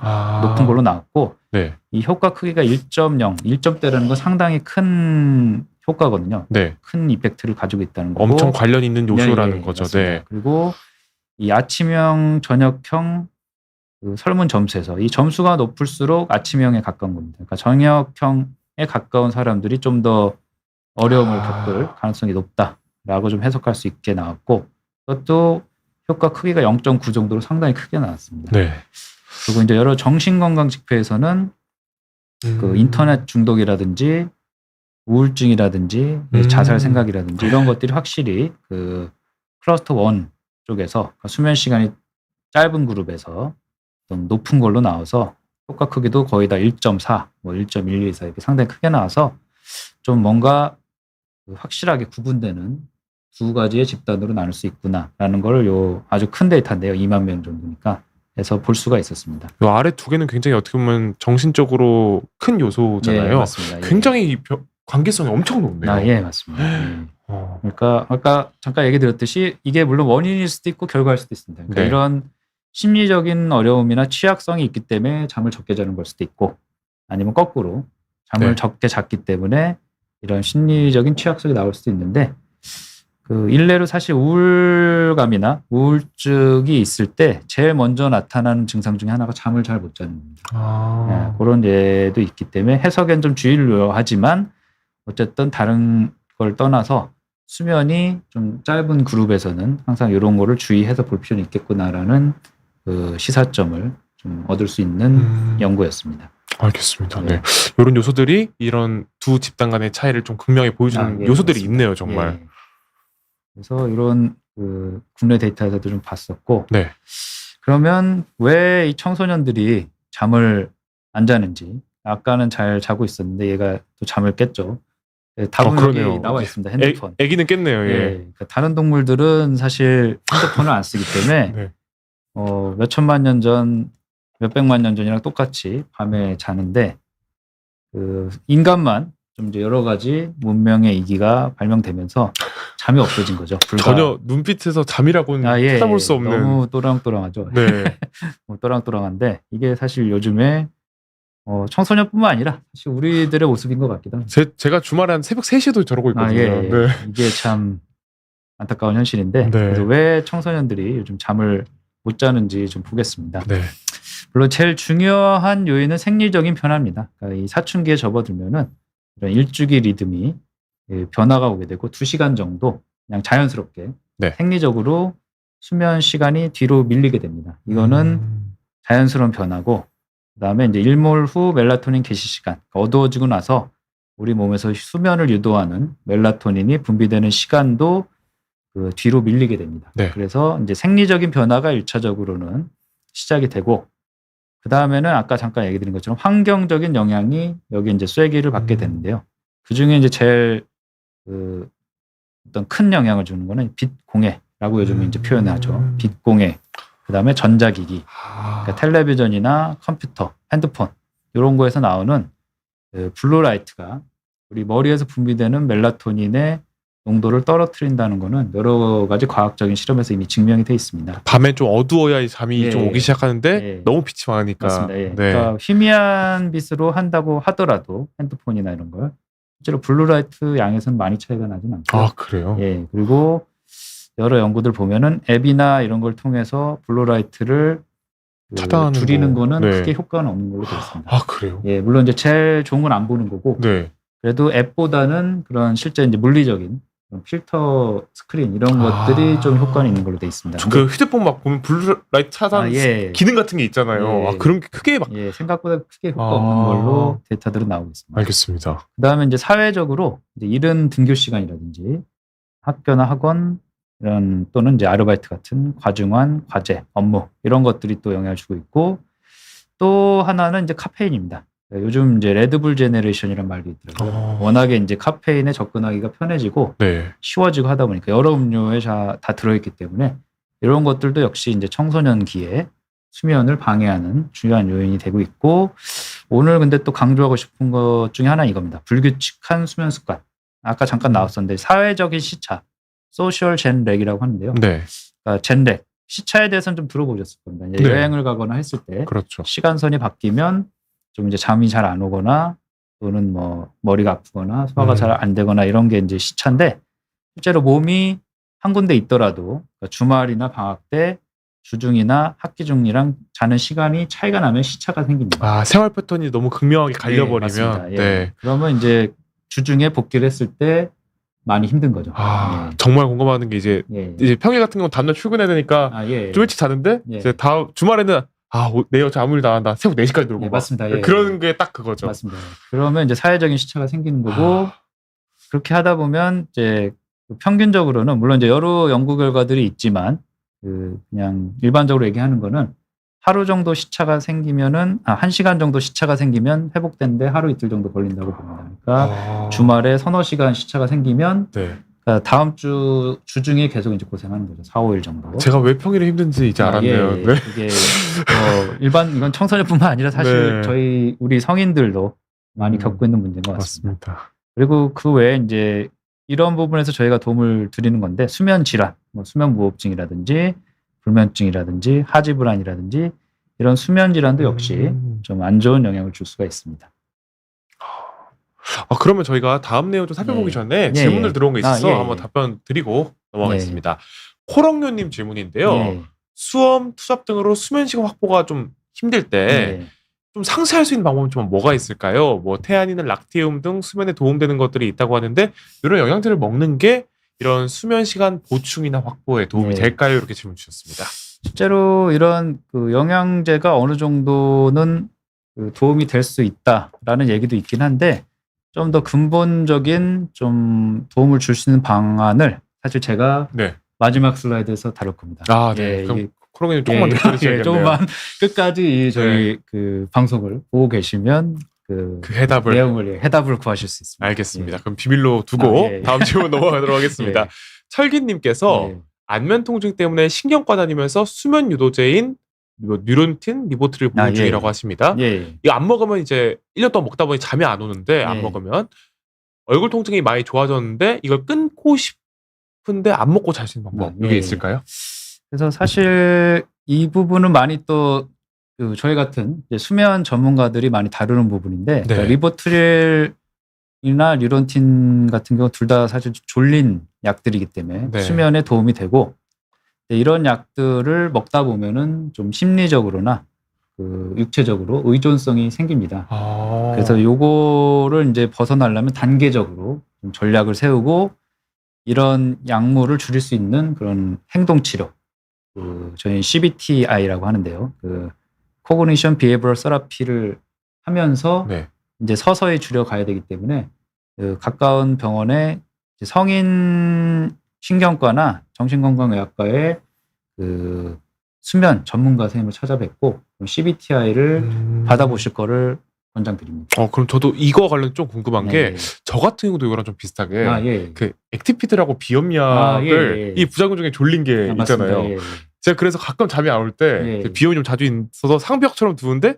높은 걸로 나왔고, 네. 이 효과 크기가 1.0, 1점대라는 건 상당히 큰 효과거든요. 네. 큰 이펙트를 가지고 있다는 거고. 엄청 관련 있는 요소라는 네, 거죠. 맞습니다. 네. 그리고 이 아침형, 저녁형 그 설문 점수에서 이 점수가 높을수록 아침형에 가까운 겁니다. 그러니까 저녁형에 가까운 사람들이 좀 더 어려움을 겪을 가능성이 높다라고 좀 해석할 수 있게 나왔고, 그것도 효과 크기가 0.9 정도로 상당히 크게 나왔습니다. 네. 그리고 이제 여러 정신건강 지표에서는 그 인터넷 중독이라든지 우울증이라든지 자살 생각이라든지 이런 것들이 확실히 그 클러스터 1 쪽에서 수면 시간이 짧은 그룹에서 좀 높은 걸로 나와서 효과 크기도 거의 다 1.4, 뭐 1.12 이렇게 상당히 크게 나와서 좀 뭔가 확실하게 구분되는 두 가지의 집단으로 나눌 수 있구나라는 걸 요 아주 큰 데이터인데요. 2만 명 정도니까 해서 볼 수가 있었습니다. 요 아래 두 개는 굉장히 어떻게 보면 정신적으로 큰 요소잖아요. 예, 맞습니다. 굉장히 관계성이 엄청 높네요. 아, 예, 맞습니다. 예. 그러니까 아까 잠깐 얘기 드렸듯이 이게 물론 원인일 수도 있고 결과일 수도 있습니다. 그러니까 네. 이런 심리적인 어려움이나 취약성이 있기 때문에 잠을 적게 자는 걸 수도 있고, 아니면 거꾸로 잠을 네. 적게 잤기 때문에 이런 심리적인 취약성이 나올 수도 있는데, 그 일례로 사실 우울감이나 우울증이 있을 때 제일 먼저 나타나는 증상 중에 하나가 잠을 잘 못 자는 겁니다. 네, 그런 예도 있기 때문에 해석엔 좀 주의를 요하지만 어쨌든 다른 걸 떠나서 수면이 좀 짧은 그룹에서는 항상 이런 거를 주의해서 볼 필요는 있겠구나라는 그 시사점을 좀 얻을 수 있는 연구였습니다. 알겠습니다. 네. 네. 이런 요소들이 이런 두 집단 간의 차이를 좀 극명히 보여주는 예, 요소들이 맞습니다. 있네요, 정말. 예. 그래서 이런 그 국내 데이터에서도 좀 봤었고, 네. 그러면 왜 이 청소년들이 잠을 안 자는지, 아까는 잘 자고 있었는데 얘가 또 잠을 깼죠. 답은 그러네요. 여기 나와 있습니다. 핸드폰. 애기는 깼네요. 예. 예. 그러니까 다른 동물들은 사실 핸드폰을 안 쓰기 때문에 네. 몇 천만 년 전, 몇 백만 년 전이랑 똑같이 밤에 자는데, 그 인간만 좀 이제 여러 가지 문명의 이기가 발명되면서 잠이 없어진 거죠. 전혀 눈빛에서 잠이라고는 예, 찾아볼 수 없는. 너무 또랑또랑하죠. 네. 또랑또랑한데 이게 사실 요즘에 청소년뿐만 아니라 사실 우리들의 모습인 것 같기도 합니다. 제가 주말에 한 새벽 3시에도 저러고 있거든요. 예. 네. 이게 참 안타까운 현실인데, 네. 그래서 왜 청소년들이 요즘 잠을 못 자는지 좀 보겠습니다. 네. 물론 제일 중요한 요인은 생리적인 변화입니다. 그러니까 이 사춘기에 접어들면은 이런 일주기 리듬이 변화가 오게 되고 2시간 정도 그냥 자연스럽게 네. 생리적으로 수면 시간이 뒤로 밀리게 됩니다. 이거는 자연스러운 변화고, 그다음에 이제 일몰 후 멜라토닌 개시 시간, 그러니까 어두워지고 나서 우리 몸에서 수면을 유도하는 멜라토닌이 분비되는 시간도 그 뒤로 밀리게 됩니다. 네. 그래서 이제 생리적인 변화가 1차적으로는 시작이 되고, 그 다음에는 아까 잠깐 얘기 드린 것처럼 환경적인 영향이 여기 이제 쐐기를 받게 되는데요. 그 중에 이제 제일 그 어떤 큰 영향을 주는 거는 빛 공해라고 요즘 이제 표현하죠. 빛 공해. 그 다음에 전자기기, 그러니까 텔레비전이나 컴퓨터, 핸드폰 이런 거에서 나오는 그 블루라이트가 우리 머리에서 분비되는 멜라토닌의 농도를 떨어뜨린다는 거는 여러 가지 과학적인 실험에서 이미 증명이 돼 있습니다. 밤에 좀 어두워야 잠이 예. 좀 오기 시작하는데 예. 너무 빛이 많으니까. 맞습니다. 예. 네. 그러니까 희미한 빛으로 한다고 하더라도 핸드폰이나 이런 걸 실제로 블루라이트 양에서는 많이 차이가 나진 않고. 아, 그래요? 예. 그리고 여러 연구들 보면은 앱이나 이런 걸 통해서 블루라이트를 차단하는 줄이는 거. 거는 네. 크게 효과는 없는 걸로 되어 있습니다. 아, 그래요? 예, 물론 이제 제일 좋은 건 안 보는 거고, 네. 그래도 앱보다는 그런 실제 이제 물리적인 그런 필터 스크린 이런 것들이 좀 효과는 있는 걸로 되어 있습니다. 그 휴대폰 막 보면 블루라이트 차단 예. 기능 같은 게 있잖아요. 예. 그런 게 크게 막. 예, 생각보다 크게 효과 없는 걸로 데이터들은 나오고 있습니다. 알겠습니다. 그다음에 이제 사회적으로 이제 이른 등교 시간이라든지 학교나 학원 이런 또는 이제 아르바이트 같은 과중한 과제, 업무 이런 것들이 또 영향을 주고 있고, 또 하나는 이제 카페인입니다. 요즘 이제 레드불 제네레이션이란 말도 있더라고요. 워낙에 이제 카페인에 접근하기가 편해지고 네. 쉬워지고 하다 보니까 여러 음료에 다 들어있기 때문에 이런 것들도 역시 이제 청소년기에 수면을 방해하는 중요한 요인이 되고 있고, 오늘 근데 또 강조하고 싶은 것 중에 하나 이겁니다. 불규칙한 수면 습관. 아까 잠깐 나왔었는데 사회적인 시차, 소셜 젠렉이라고 하는데요. 네. 그러니까 젠렉, 시차에 대해서는 좀 들어보셨을 겁니다. 이제 네. 여행을 가거나 했을 때 그렇죠. 시간선이 바뀌면 좀 이제 잠이 잘 안 오거나 또는 뭐 머리가 아프거나 소화가 잘 안 되거나 이런 게 이제 시차인데, 실제로 몸이 한 군데 있더라도 그러니까 주말이나 방학 때 주중이나 학기 중이랑 자는 시간이 차이가 나면 시차가 생깁니다. 아, 생활 패턴이 너무 극명하게 갈려버리면. 예, 네. 그러면 이제 주중에 복귀를 했을 때 많이 힘든 거죠. 아, 정말 공감하는 게 이제 평일 같은 경우 다음날 출근해야 되니까 좀 일찍 자는데 이제 다음 주말에는 내일 어차피 아무 일도 안 한다. 새벽 4시까지 놀고 맞습니다. 그런 게 딱 그거죠. 맞습니다. 그러면 이제 사회적인 시차가 생기는 거고, 그렇게 하다 보면 이제 평균적으로는 물론 이제 여러 연구 결과들이 있지만 그냥 일반적으로 얘기하는 거는 하루 정도 시차가 생기면은 1시간 정도 시차가 생기면 회복되는데 하루 이틀 정도 걸린다고 봅니다. 그러니까 주말에 서너 시간 시차가 생기면 그러니까 다음 주중에 계속 이제 고생하는 거죠. 4, 5일 정도. 제가 왜 평일에 힘든지 이제 알았네요. 네. 이게 이건 청소년뿐만 아니라 사실 우리 성인들도 많이 겪고 있는 문제인 것 같습니다. 맞습니다. 그리고 그 외에 이제 이런 부분에서 저희가 도움을 드리는 건데, 수면 질환, 수면 무호흡증이라든지 불면증이라든지 하지불안이라든지 이런 수면 질환도 역시 좀 안 좋은 영향을 줄 수가 있습니다. 그러면 저희가 다음 내용 좀 살펴보기 전에 질문을 들어온 게 있어서 한번 답변 드리고 넘어가겠습니다. 코렁요님 질문인데요. 수험, 투잡 등으로 수면 시간 확보가 좀 힘들 때 좀 상쇄할 수 있는 방법은 좀 뭐가 있을까요? 뭐 테아닌은 락티움 등 수면에 도움되는 것들이 있다고 하는데 이런 영양제를 먹는 게 이런 수면 시간 보충이나 확보에 도움이 될까요? 이렇게 질문 주셨습니다. 실제로 이런 영양제가 어느 정도는 도움이 될 수 있다라는 얘기도 있긴 한데, 좀 더 근본적인 좀 도움을 줄 수 있는 방안을 사실 제가 마지막 슬라이드에서 다룰 겁니다. 그럼 코롱님 조금만 더 들으셔야겠네요. 조금만 끝까지 저희 그 방송을 보고 계시면 그 해답을 구하실 수 있습니다. 알겠습니다. 그럼 비밀로 두고 다음 질문 넘어가도록 하겠습니다. 철기님께서 안면 통증 때문에 신경과 다니면서 수면 유도제인 뉴론틴, 리보트릴 복용 중이라고 하십니다. 이거 안 먹으면 이제 1년 동안 먹다 보니 잠이 안 오는데 안 먹으면 얼굴 통증이 많이 좋아졌는데 이걸 끊고 싶은데 안 먹고 잘 수 있는 방법 이게 있을까요? 그래서 사실 이 부분은 많이 또 저희 같은 이제 수면 전문가들이 많이 다루는 부분인데, 그러니까 리보트릴이나 뉴론틴 같은 경우 둘 다 사실 졸린 약들이기 때문에 수면에 도움이 되고, 이런 약들을 먹다 보면은 좀 심리적으로나 육체적으로 의존성이 생깁니다. 그래서 요거를 이제 벗어나려면 단계적으로 좀 전략을 세우고 이런 약물을 줄일 수 있는 그런 행동 치료, 저희 CBTI라고 하는데요. 코그니션 비헤이버럴 세라피를 하면서 이제 서서히 줄여가야 되기 때문에 가까운 병원에 성인 신경과나 정신건강의학과의 수면 전문가 선생님을 찾아뵙고 CBTI를 받아보실 거를 권장드립니다. 그럼 저도 이거 관련 좀 궁금한 게, 저 같은 경우도 이거랑 좀 비슷하게 그 액티피드라고 비염약을 이 부작용 중에 졸린 게 있잖아요. 제가 그래서 가끔 잠이 안 올 때 비염이 좀 자주 있어서 상벽처럼 두는데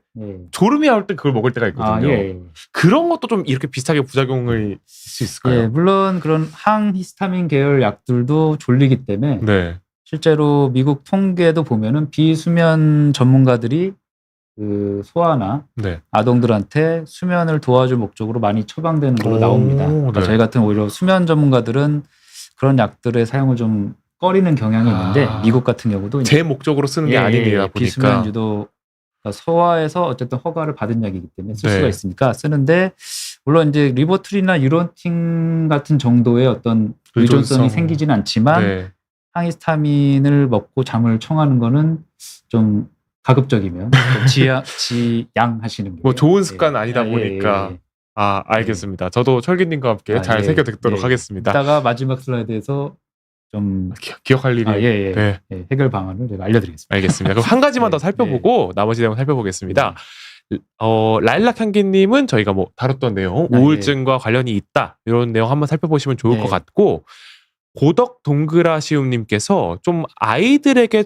졸음이 안 올 때 그걸 먹을 때가 있거든요. 그런 것도 좀 이렇게 비슷하게 부작용을 있을 수 있을까요? 물론 그런 항히스타민 계열 약들도 졸리기 때문에 실제로 미국 통계도 보면은 비수면 전문가들이 소아나 아동들한테 수면을 도와줄 목적으로 많이 처방되는 걸로 나옵니다. 그러니까 저희 같은 오히려 수면 전문가들은 그런 약들의 사용을 좀 꺼리는 경향이 있는데, 미국 같은 경우도 제 목적으로 쓰는 게 아니니까 보니까 비수면 유도, 그러니까 소아에서 어쨌든 허가를 받은 약이기 때문에 쓸 수가 있으니까 쓰는데, 물론 이제 리보트릴이나 뉴론틴 같은 정도의 어떤 의존성이 생기지는 않지만 항히스타민을 먹고 잠을 청하는 거는 좀 가급적이면 지양하시는 게 좋은 습관 아니다 보니까. 알겠습니다. 저도 철기님과 함께 잘 새겨 듣도록 하겠습니다. 이따가 마지막 슬라이드에서 좀 기억할 일이 해결 방안을 제가 알려드리겠습니다. 알겠습니다. 그럼 한 가지만 더 살펴보고 나머지 내용 살펴보겠습니다. 라일락 향기님은 저희가 뭐 다뤘던 내용, 우울증과 관련이 있다 이런 내용 한번 살펴보시면 좋을 것 같고, 고덕 동그라시움님께서 좀 아이들에게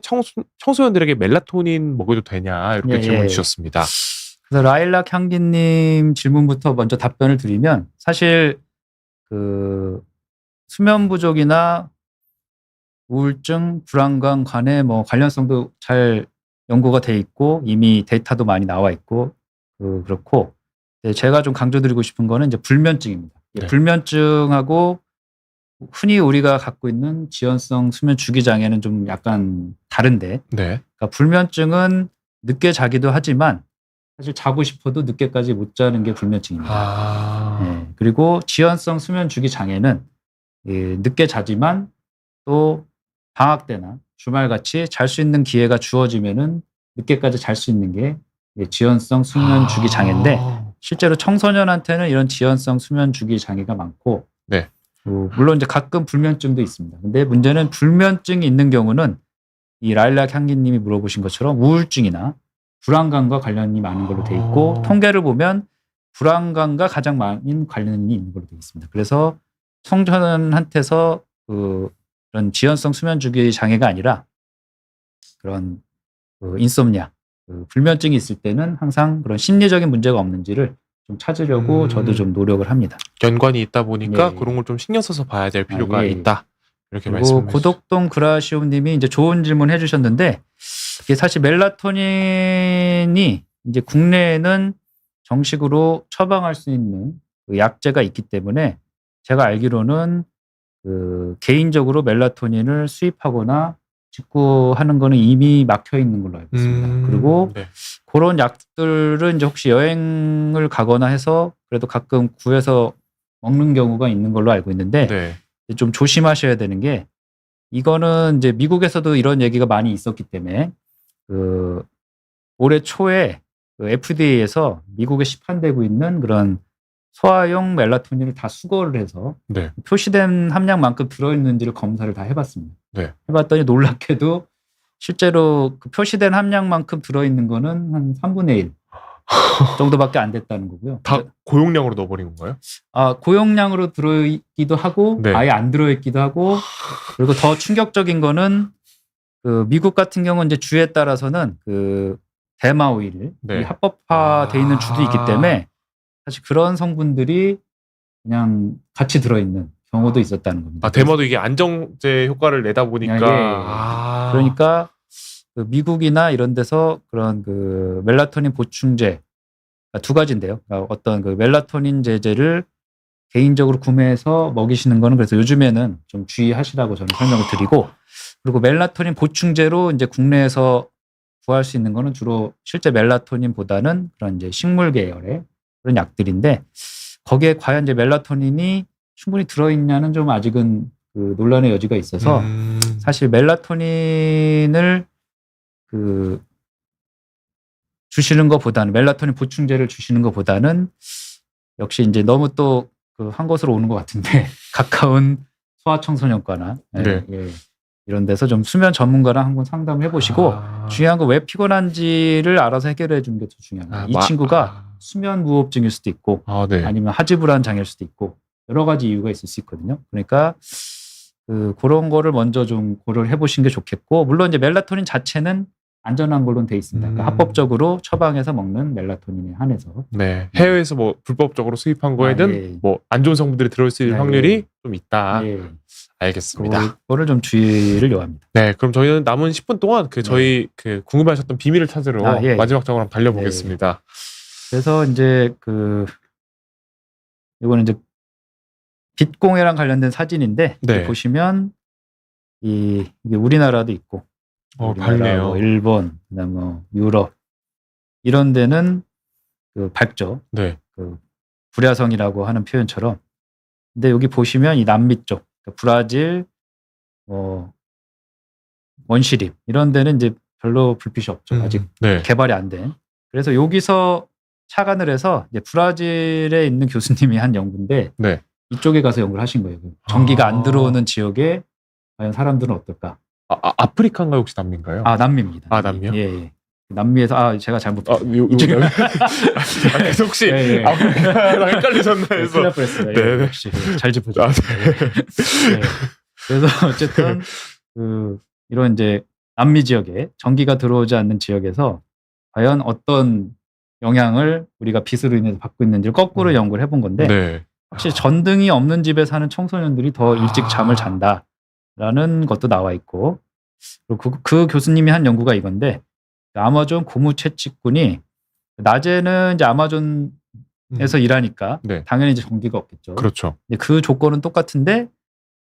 청소년들에게 멜라토닌 먹여도 되냐 이렇게 질문 주셨습니다. 그래서 라일락 향기님 질문부터 먼저 답변을 드리면, 사실 그 수면 부족이나 우울증, 불안감 간의 뭐 관련성도 잘 연구가 돼 있고 이미 데이터도 많이 나와 있고 그렇고, 제가 좀 강조드리고 싶은 거는 이제 불면증입니다. 불면증하고 흔히 우리가 갖고 있는 지연성 수면 주기 장애는 좀 약간 다른데, 그러니까 불면증은 늦게 자기도 하지만 사실 자고 싶어도 늦게까지 못 자는 게 불면증입니다. 그리고 지연성 수면 주기 장애는 늦게 자지만 또 방학 때나 주말같이 잘 수 있는 기회가 주어지면은 늦게까지 잘 수 있는 게 지연성 수면 주기 장애인데, 실제로 청소년한테는 이런 지연성 수면 주기 장애가 많고, 물론 이제 가끔 불면증도 있습니다. 근데 문제는 불면증이 있는 경우는 이 라일락 향기님이 물어보신 것처럼 우울증이나 불안감과 관련이 많은 걸로 돼 있고, 통계를 보면 불안감과 가장 많은 관련이 있는 걸로 돼 있습니다. 그래서 청소년한테서 그런 지연성 수면 주기 장애가 아니라 그런 인솜니아, 불면증이 있을 때는 항상 그런 심리적인 문제가 없는지를 좀 찾으려고 저도 좀 노력을 합니다. 연관이 있다 보니까 그런 걸 좀 신경 써서 봐야 될 필요가 있다. 이렇게 말씀해 주시죠. 고덕동 그라시움님이 이제 좋은 질문 해주셨는데, 이게 사실 멜라토닌이 이제 국내에는 정식으로 처방할 수 있는 약제가 있기 때문에, 제가 알기로는 개인적으로 멜라토닌을 수입하거나 직구하는 거는 이미 막혀 있는 걸로 알고 있습니다. 그리고 그런 약들은 이제 혹시 여행을 가거나 해서 그래도 가끔 구해서 먹는 경우가 있는 걸로 알고 있는데, 좀 조심하셔야 되는 게, 이거는 이제 미국에서도 이런 얘기가 많이 있었기 때문에 올해 초에 FDA에서 미국에 시판되고 있는 그런 소화용 멜라토닌을 다 수거를 해서 표시된 함량만큼 들어있는지를 검사를 다 해봤습니다. 해봤더니 놀랍게도 실제로 그 표시된 함량만큼 들어있는 거는 한 3분의 1 정도밖에 안 됐다는 거고요. 다 고용량으로 넣어버린 건가요? 고용량으로 들어있기도 하고 아예 안 들어있기도 하고, 그리고 더 충격적인 거는 미국 같은 경우는 이제 주에 따라서는 대마 오일, 합법화돼 있는 주도 있기 때문에 사실 그런 성분들이 그냥 같이 들어있는 경우도 있었다는 겁니다. 대마도 이게 안정제 효과를 내다 보니까. 그러니까 미국이나 이런 데서 그런 멜라토닌 보충제 두 가지인데요. 그러니까 어떤 멜라토닌 제제를 개인적으로 구매해서 먹이시는 거는, 그래서 요즘에는 좀 주의하시라고 저는 설명을 드리고, 그리고 멜라토닌 보충제로 이제 국내에서 구할 수 있는 거는 주로 실제 멜라토닌보다는 그런 이제 식물 계열의 그런 약들인데, 거기에 과연 이제 멜라토닌이 충분히 들어있냐는 좀 아직은 논란의 여지가 있어서, 사실 멜라토닌을 주시는 것보다는, 멜라토닌 보충제를 주시는 것보다는 역시 이제 너무 또 한 곳으로 오는 것 같은데 가까운 소아청소년과나 이런 데서 좀 수면 전문가랑 한번 상담을 해보시고, 중요한 건 왜 피곤한지를 알아서 해결해 주는 게 더 중요합니다. 이 친구가 수면 무호흡증일 수도 있고 아니면 하지불안 장애일 수도 있고 여러 가지 이유가 있을 수 있거든요. 그러니까 그런 거를 먼저 좀 고려를 해보시는 게 좋겠고, 물론 이제 멜라토닌 자체는 안전한 걸로는 돼 있습니다. 그러니까 합법적으로 처방해서 먹는 멜라토닌에 한해서. 해외에서 뭐 불법적으로 수입한 거에는 뭐 안 좋은 성분들이 들어있을 확률이 좀 있다. 알겠습니다. 그거를 좀 주의를 요합니다. 그럼 저희는 남은 10분 동안 저희 궁금해하셨던 비밀을 찾으러 마지막 장으로 한번 달려보겠습니다. 그래서 이제 이거는 이제 빛공해랑 관련된 사진인데, 보시면 이게 우리나라도 있고, 밝네요. 뭐 일본, 그다음 뭐 유럽 이런 데는 밝죠. 불야성이라고 하는 표현처럼. 근데 여기 보시면 이 남미 쪽, 브라질, 원시립 이런 데는 이제 별로 불빛이 없죠. 아직 개발이 안 된. 그래서 여기서 착안을 해서 이제 브라질에 있는 교수님이 한 연구인데, 이쪽에 가서 연구를 하신 거예요. 전기가 안 들어오는 지역에 과연 사람들은 어떨까? 아프리카인가요? 혹시 남미인가요? 남미입니다. 남미요? 남미에서 제가 잘못 그래서 혹시 네. 아프리카랑 헷갈리셨나 해서 큰일 날 뻔했어요. 네. 역시 잘 짚어줘. 네. 그래서 어쨌든 이런 이제 남미 지역에 전기가 들어오지 않는 지역에서 과연 어떤 영향을 우리가 빛으로 인해서 받고 있는지를 거꾸로 연구를 해본 건데 네. 확실히 전등이 없는 집에 사는 청소년들이 더 일찍 잠을 잔다라는 것도 나와 있고, 그리고 그 교수님이 한 연구가 이건데, 아마존 고무 채취꾼이 낮에는 이제 아마존에서 일하니까 네. 당연히 이제 전기가 없겠죠. 그렇죠. 근데 그 조건은 똑같은데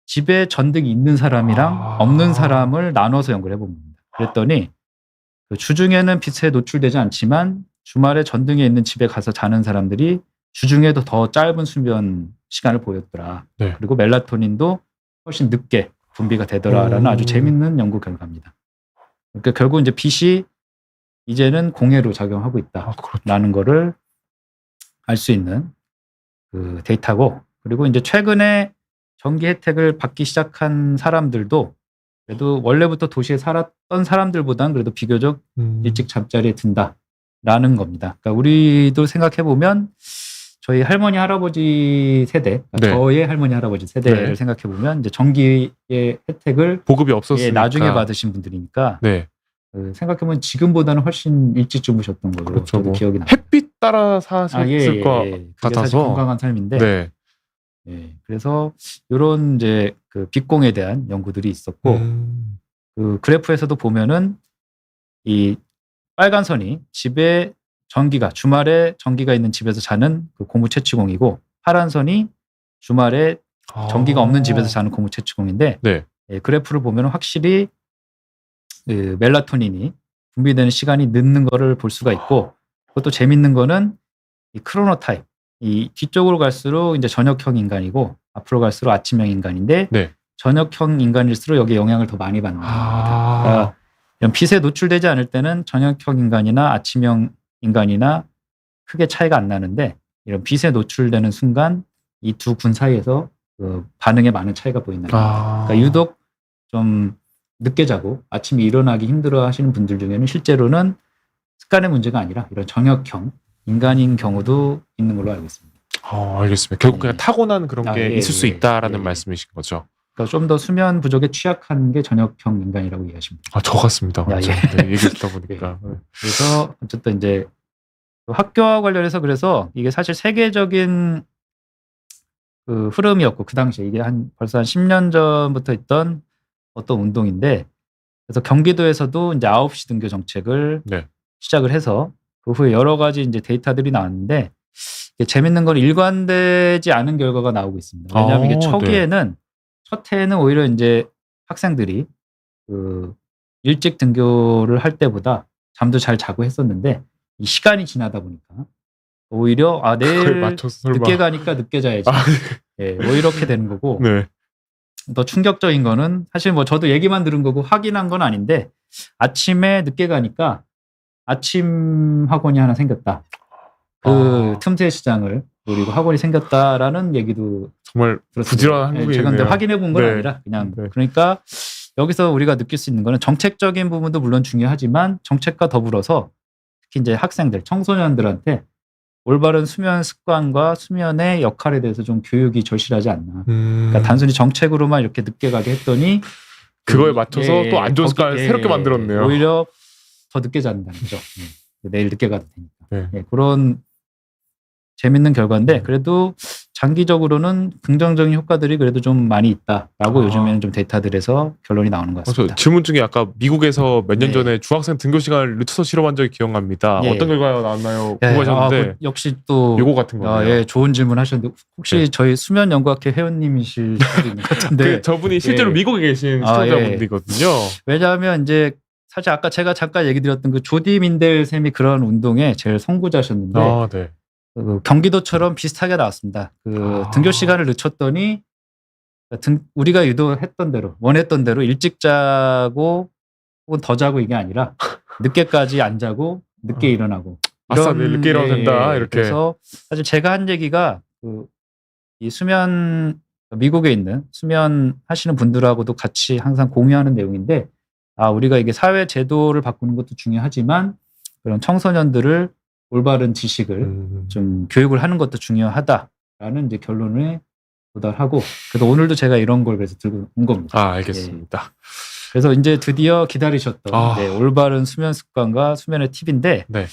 집에 전등이 있는 사람이랑 없는 사람을 나눠서 연구를 해본 겁니다. 그랬더니 그 주중에는 빛에 노출되지 않지만 주말에 전등이 있는 집에 가서 자는 사람들이 주중에도 더 짧은 수면 시간을 보였더라. 네. 그리고 멜라토닌도 훨씬 늦게 분비가 되더라라는 아주 재밌는 연구 결과입니다. 그러니까 결국 이제 빛이 이제는 공해로 작용하고 있다라는 거를 알 수 있는 그 데이터고, 그리고 이제 최근에 전기 혜택을 받기 시작한 사람들도 그래도 원래부터 도시에 살았던 사람들보다는 그래도 비교적 일찍 잠자리에 든다라는 겁니다. 그러니까 우리도 생각해 보면 저희 할머니 할아버지 세대, 그러니까 저의 할머니 할아버지 세대를 생각해 보면 이제 전기의 혜택을 보급이 없었으니까 나중에 받으신 분들이니까 생각해보면 지금보다는 훨씬 일찍 주무셨던 걸로 그렇죠. 저도 기억이 나요. 햇빛 따라 사셨을 것 같아서 사실 건강한 삶인데, 그래서 이런 이제 그 빛공에 대한 연구들이 있었고, 그 그래프에서도 보면은 이 빨간 선이 집에 주말에 전기가 있는 집에서 자는 그 고무 채취공이고, 파란 선이 주말에 전기가 없는 집에서 자는 고무 채취공인데, 그래프를 보면 확실히 그 멜라토닌이 분비되는 시간이 늦는 거를 볼 수가 있고, 그것도 재밌는 거는 이 크로노타입, 이 뒤쪽으로 갈수록 이제 저녁형 인간이고 앞으로 갈수록 아침형 인간인데, 저녁형 인간일수록 여기에 영향을 더 많이 받는 겁니다. 그러니까 이런 빛에 노출되지 않을 때는 저녁형 인간이나 아침형 인간이나 크게 차이가 안 나는데, 이런 빛에 노출되는 순간 이 두 군 사이에서 그 반응에 많은 차이가 보인다는 겁니다. 그러니까 유독 좀 늦게 자고 아침에 일어나기 힘들어 하시는 분들 중에는 실제로는 습관의 문제가 아니라 이런 저녁형 인간인 경우도 있는 걸로 알고 있습니다. 알겠습니다. 결국 그냥 타고난 그런 게 있을 수 있다라는 말씀이신 거죠. 그러니까 좀 더 수면 부족에 취약한 게 저녁형 인간이라고 이해하시면 됩니다. 저 같습니다. 얘기 듣다 보니까. 그래서 어쨌든 이제 학교와 관련해서 그래서 이게 사실 세계적인 그 흐름이었고, 그 당시에 이게 벌써 한 10년 전부터 있던 어떤 운동인데, 그래서 경기도에서도 이제 9시 등교 정책을 시작을 해서 그 후에 여러 가지 이제 데이터들이 나왔는데, 이게 재밌는 건 일관되지 않은 결과가 나오고 있습니다. 왜냐하면 이게 초기에는 첫 해에는 오히려 이제 학생들이 그 일찍 등교를 할 때보다 잠도 잘 자고 했었는데, 이 시간이 지나다 보니까 오히려 내일 늦게 가니까 늦게 자야지. 뭐 이렇게 되는 거고. 더 충격적인 거는 사실 뭐 저도 얘기만 들은 거고 확인한 건 아닌데, 아침에 늦게 가니까 아침 학원이 하나 생겼다. 그 틈새 시장을 노리고 학원이 생겼다라는 얘기도 정말 들었습니다. 부지런한 한국인이네요. 제가 근데 확인해 본 건 아니라 그냥 그러니까 여기서 우리가 느낄 수 있는 거는 정책적인 부분도 물론 중요하지만 정책과 더불어서 특히 이제 학생들, 청소년들한테 올바른 수면 습관과 수면의 역할에 대해서 좀 교육이 절실하지 않나. 그러니까 단순히 정책으로만 이렇게 늦게 가게 했더니 그거에 맞춰서 또 안 좋은 습관을 새롭게 만들었네요. 오히려 더 늦게 잔다는 거죠. 내일 늦게 가도 되니까. 그런 재밌는 결과인데, 그래도 장기적으로는 긍정적인 효과들이 그래도 좀 많이 있다라고 요즘에는 좀 데이터들에서 결론이 나오는 것 같습니다. 질문 중에 아까 미국에서 몇 년 전에 중학생 등교 시간을 늦춰서 실험한 적이 기억납니다. 어떤 결과가 나왔나요? 궁금하셨는데 역시 또 요거 같은 거예요. 좋은 질문 하셨는데, 혹시 저희 수면연구학회 회원님이실 수도 있는 것 같은데 저분이 실제로 미국에 계신 시청자분들이거든요. 왜냐하면 이제 사실 아까 제가 잠깐 얘기 드렸던 그 조디 민델 쌤이 그런 운동의 제일 선구자셨는데, 그 경기도처럼 비슷하게 나왔습니다. 그 등교 시간을 늦췄더니 우리가 유도했던 대로, 원했던 대로 일찍 자고 혹은 더 자고 이게 아니라 늦게까지 안 자고 늦게 일어나고. 아싸, 내일 늦게 일어나도 된다. 이렇게. 그래서 사실 제가 한 얘기가 이 미국에 있는 수면 하시는 분들하고도 같이 항상 공유하는 내용인데, 우리가 이게 사회 제도를 바꾸는 것도 중요하지만 그런 청소년들을 올바른 지식을 좀 교육을 하는 것도 중요하다라는 이제 결론에 도달하고, 그래서 오늘도 제가 이런 걸 그래서 들고 온 겁니다. 아, 알겠습니다. 예. 그래서 이제 드디어 기다리셨던 올바른 수면 습관과 수면의 팁인데, 네.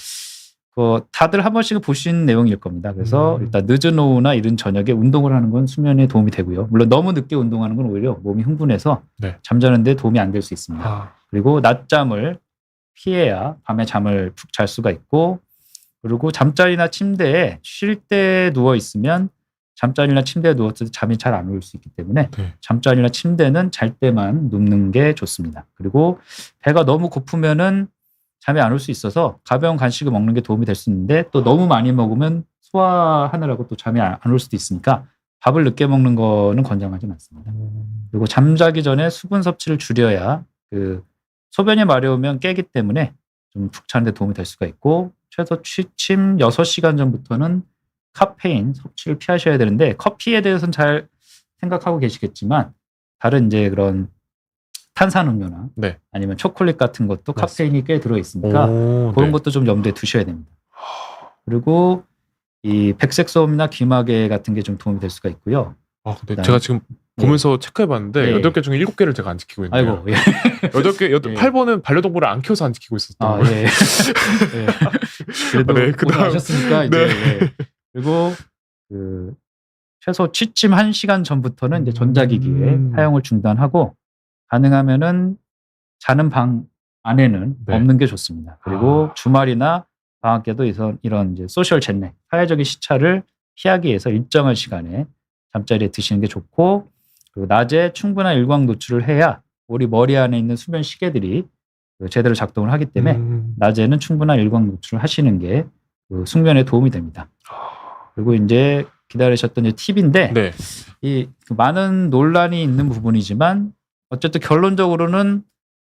다들 한 번씩은 보신 내용일 겁니다. 그래서 일단 늦은 오후나 이른 저녁에 운동을 하는 건 수면에 도움이 되고요. 물론 너무 늦게 운동하는 건 오히려 몸이 흥분해서 네. 잠자는 데 도움이 안 될 수 있습니다. 그리고 낮잠을 피해야 밤에 잠을 푹 잘 수가 있고, 그리고 잠자리나 침대에 쉴 때 누워 있으면 잠자리나 침대에 누웠을 때 잠이 잘 안 올 수 있기 때문에 잠자리나 침대는 잘 때만 눕는 게 좋습니다. 그리고 배가 너무 고프면은 잠이 안 올 수 있어서 가벼운 간식을 먹는 게 도움이 될 수 있는데, 또 너무 많이 먹으면 소화하느라고 또 잠이 안 올 수도 있으니까 밥을 늦게 먹는 거는 권장하지 않습니다. 그리고 잠자기 전에 수분 섭취를 줄여야 소변이 마려우면 깨기 때문에 좀 푹 자는 데 도움이 될 수가 있고, 최소 취침 6시간 전부터는 카페인 섭취를 피하셔야 되는데, 커피에 대해서는 잘 생각하고 계시겠지만 다른 이제 그런 탄산음료나 아니면 초콜릿 같은 것도 카페인이 꽤 들어 있으니까 그런 것도 좀 염두에 두셔야 됩니다. 그리고 이 백색소음이나 귀마개 같은 게 좀 도움이 될 수가 있고요. 근데 제가 지금 보면서 체크해봤는데 8개 중에 7개를 제가 안 지키고 있네요. 아이고, 8개, 8번은 반려동물을 안 키워서 안 지키고 있었던 거예요. 그래도 오늘 하셨으니까 이제 그리고 최소 취침 1시간 전부터는 이제 전자기기의 사용을 중단하고, 가능하면은 자는 방 안에는 없는 게 좋습니다. 그리고 주말이나 방학 때도 이런 이제 소셜 jetlag, 사회적인 시차를 피하기 위해서 일정한 시간에 잠자리에 드시는 게 좋고, 그리고 낮에 충분한 일광 노출을 해야 우리 머리 안에 있는 수면 시계들이 제대로 작동을 하기 때문에 낮에는 충분한 일광 노출을 하시는 게 숙면에 도움이 됩니다. 그리고 이제 기다리셨던 팁인데, 이 많은 논란이 있는 부분이지만 어쨌든 결론적으로는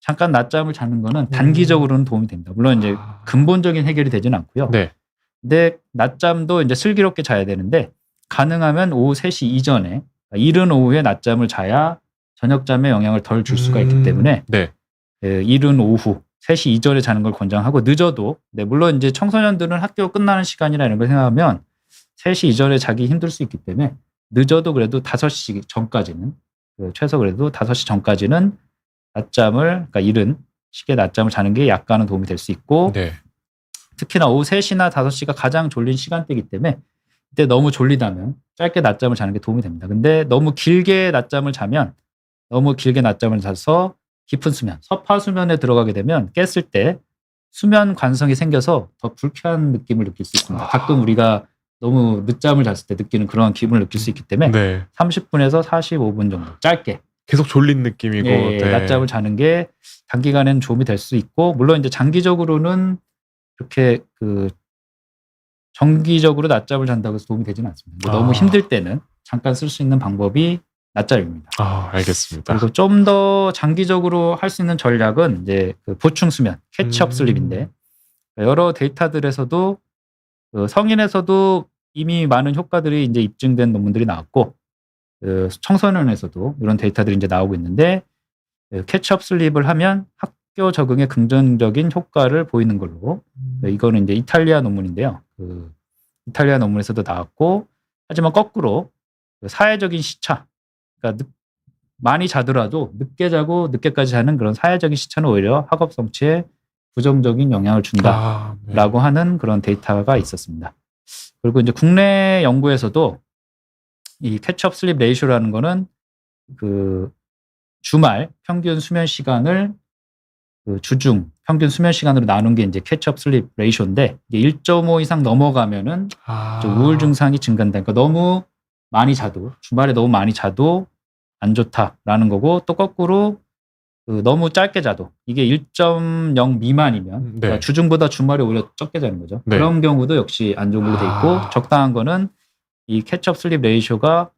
잠깐 낮잠을 자는 거는 단기적으로는 도움이 됩니다. 물론 이제 근본적인 해결이 되지는 않고요. 근데 낮잠도 이제 슬기롭게 자야 되는데, 가능하면 오후 3시 이전에, 이른 오후에 낮잠을 자야 저녁잠에 영향을 덜 줄 수가 있기 때문에 이른 오후 3시 이전에 자는 걸 권장하고, 늦어도 물론 이제 청소년들은 학교 끝나는 시간이나 이런 걸 생각하면 3시 이전에 자기 힘들 수 있기 때문에 늦어도 그래도 5시 전까지는, 최소 그래도 5시 전까지는 낮잠을, 그러니까 이른 시기에 낮잠을 자는 게 약간은 도움이 될 수 있고, 특히나 오후 3시나 5시가 가장 졸린 시간대이기 때문에 이때 너무 졸리다면 짧게 낮잠을 자는 게 도움이 됩니다. 근데 너무 길게 낮잠을 자서 깊은 수면, 서파 수면에 들어가게 되면 깼을 때 수면 관성이 생겨서 더 불쾌한 느낌을 느낄 수 있습니다. 가끔 우리가 너무 늦잠을 잤을 때 느끼는 그런 기분을 느낄 수 있기 때문에 30분에서 45분 정도 짧게 계속 졸린 느낌이고 낮잠을 자는 게 단기간에는 도움이 될 수 있고, 물론 이제 장기적으로는 이렇게 정기적으로 낮잠을 잔다고 해서 도움이 되지는 않습니다. 너무 힘들 때는 잠깐 쓸 수 있는 방법이 낮잠입니다. 알겠습니다. 그리고 좀 더 장기적으로 할 수 있는 전략은 이제 보충 수면, 캐치업 슬립인데, 여러 데이터들에서도 성인에서도 이미 많은 효과들이 이제 입증된 논문들이 나왔고, 청소년에서도 이런 데이터들이 이제 나오고 있는데, 캐치업 슬립을 하면 학교 적응에 긍정적인 효과를 보이는 걸로, 이거는 이제 이탈리아 논문인데요. 이탈리아 논문에서도 나왔고, 하지만 거꾸로 사회적인 시차, 그러니까 많이 자더라도 늦게 자고 늦게까지 자는 그런 사회적인 시차는 오히려 학업 성취에 부정적인 영향을 준다라고 하는 그런 데이터가 있었습니다. 그리고 이제 국내 연구에서도 이 캐치업 슬립 레이쇼라는 거는 주말 평균 수면 시간을 주중 평균 수면 시간으로 나눈 게 이제 캐치업 슬립 레이쇼인데, 이게 1.5 이상 넘어가면은 우울 증상이 증가한다. 그러니까 너무 많이 자도, 주말에 너무 많이 자도 안 좋다라는 거고, 또 거꾸로 너무 짧게 자도, 이게 1.0 미만이면 그러니까 주중보다 주말에 오히려 적게 자는 거죠. 그런 경우도 역시 안 좋은 걸로 돼 있고, 적당한 거는 이 캐치업 슬립 레이쇼가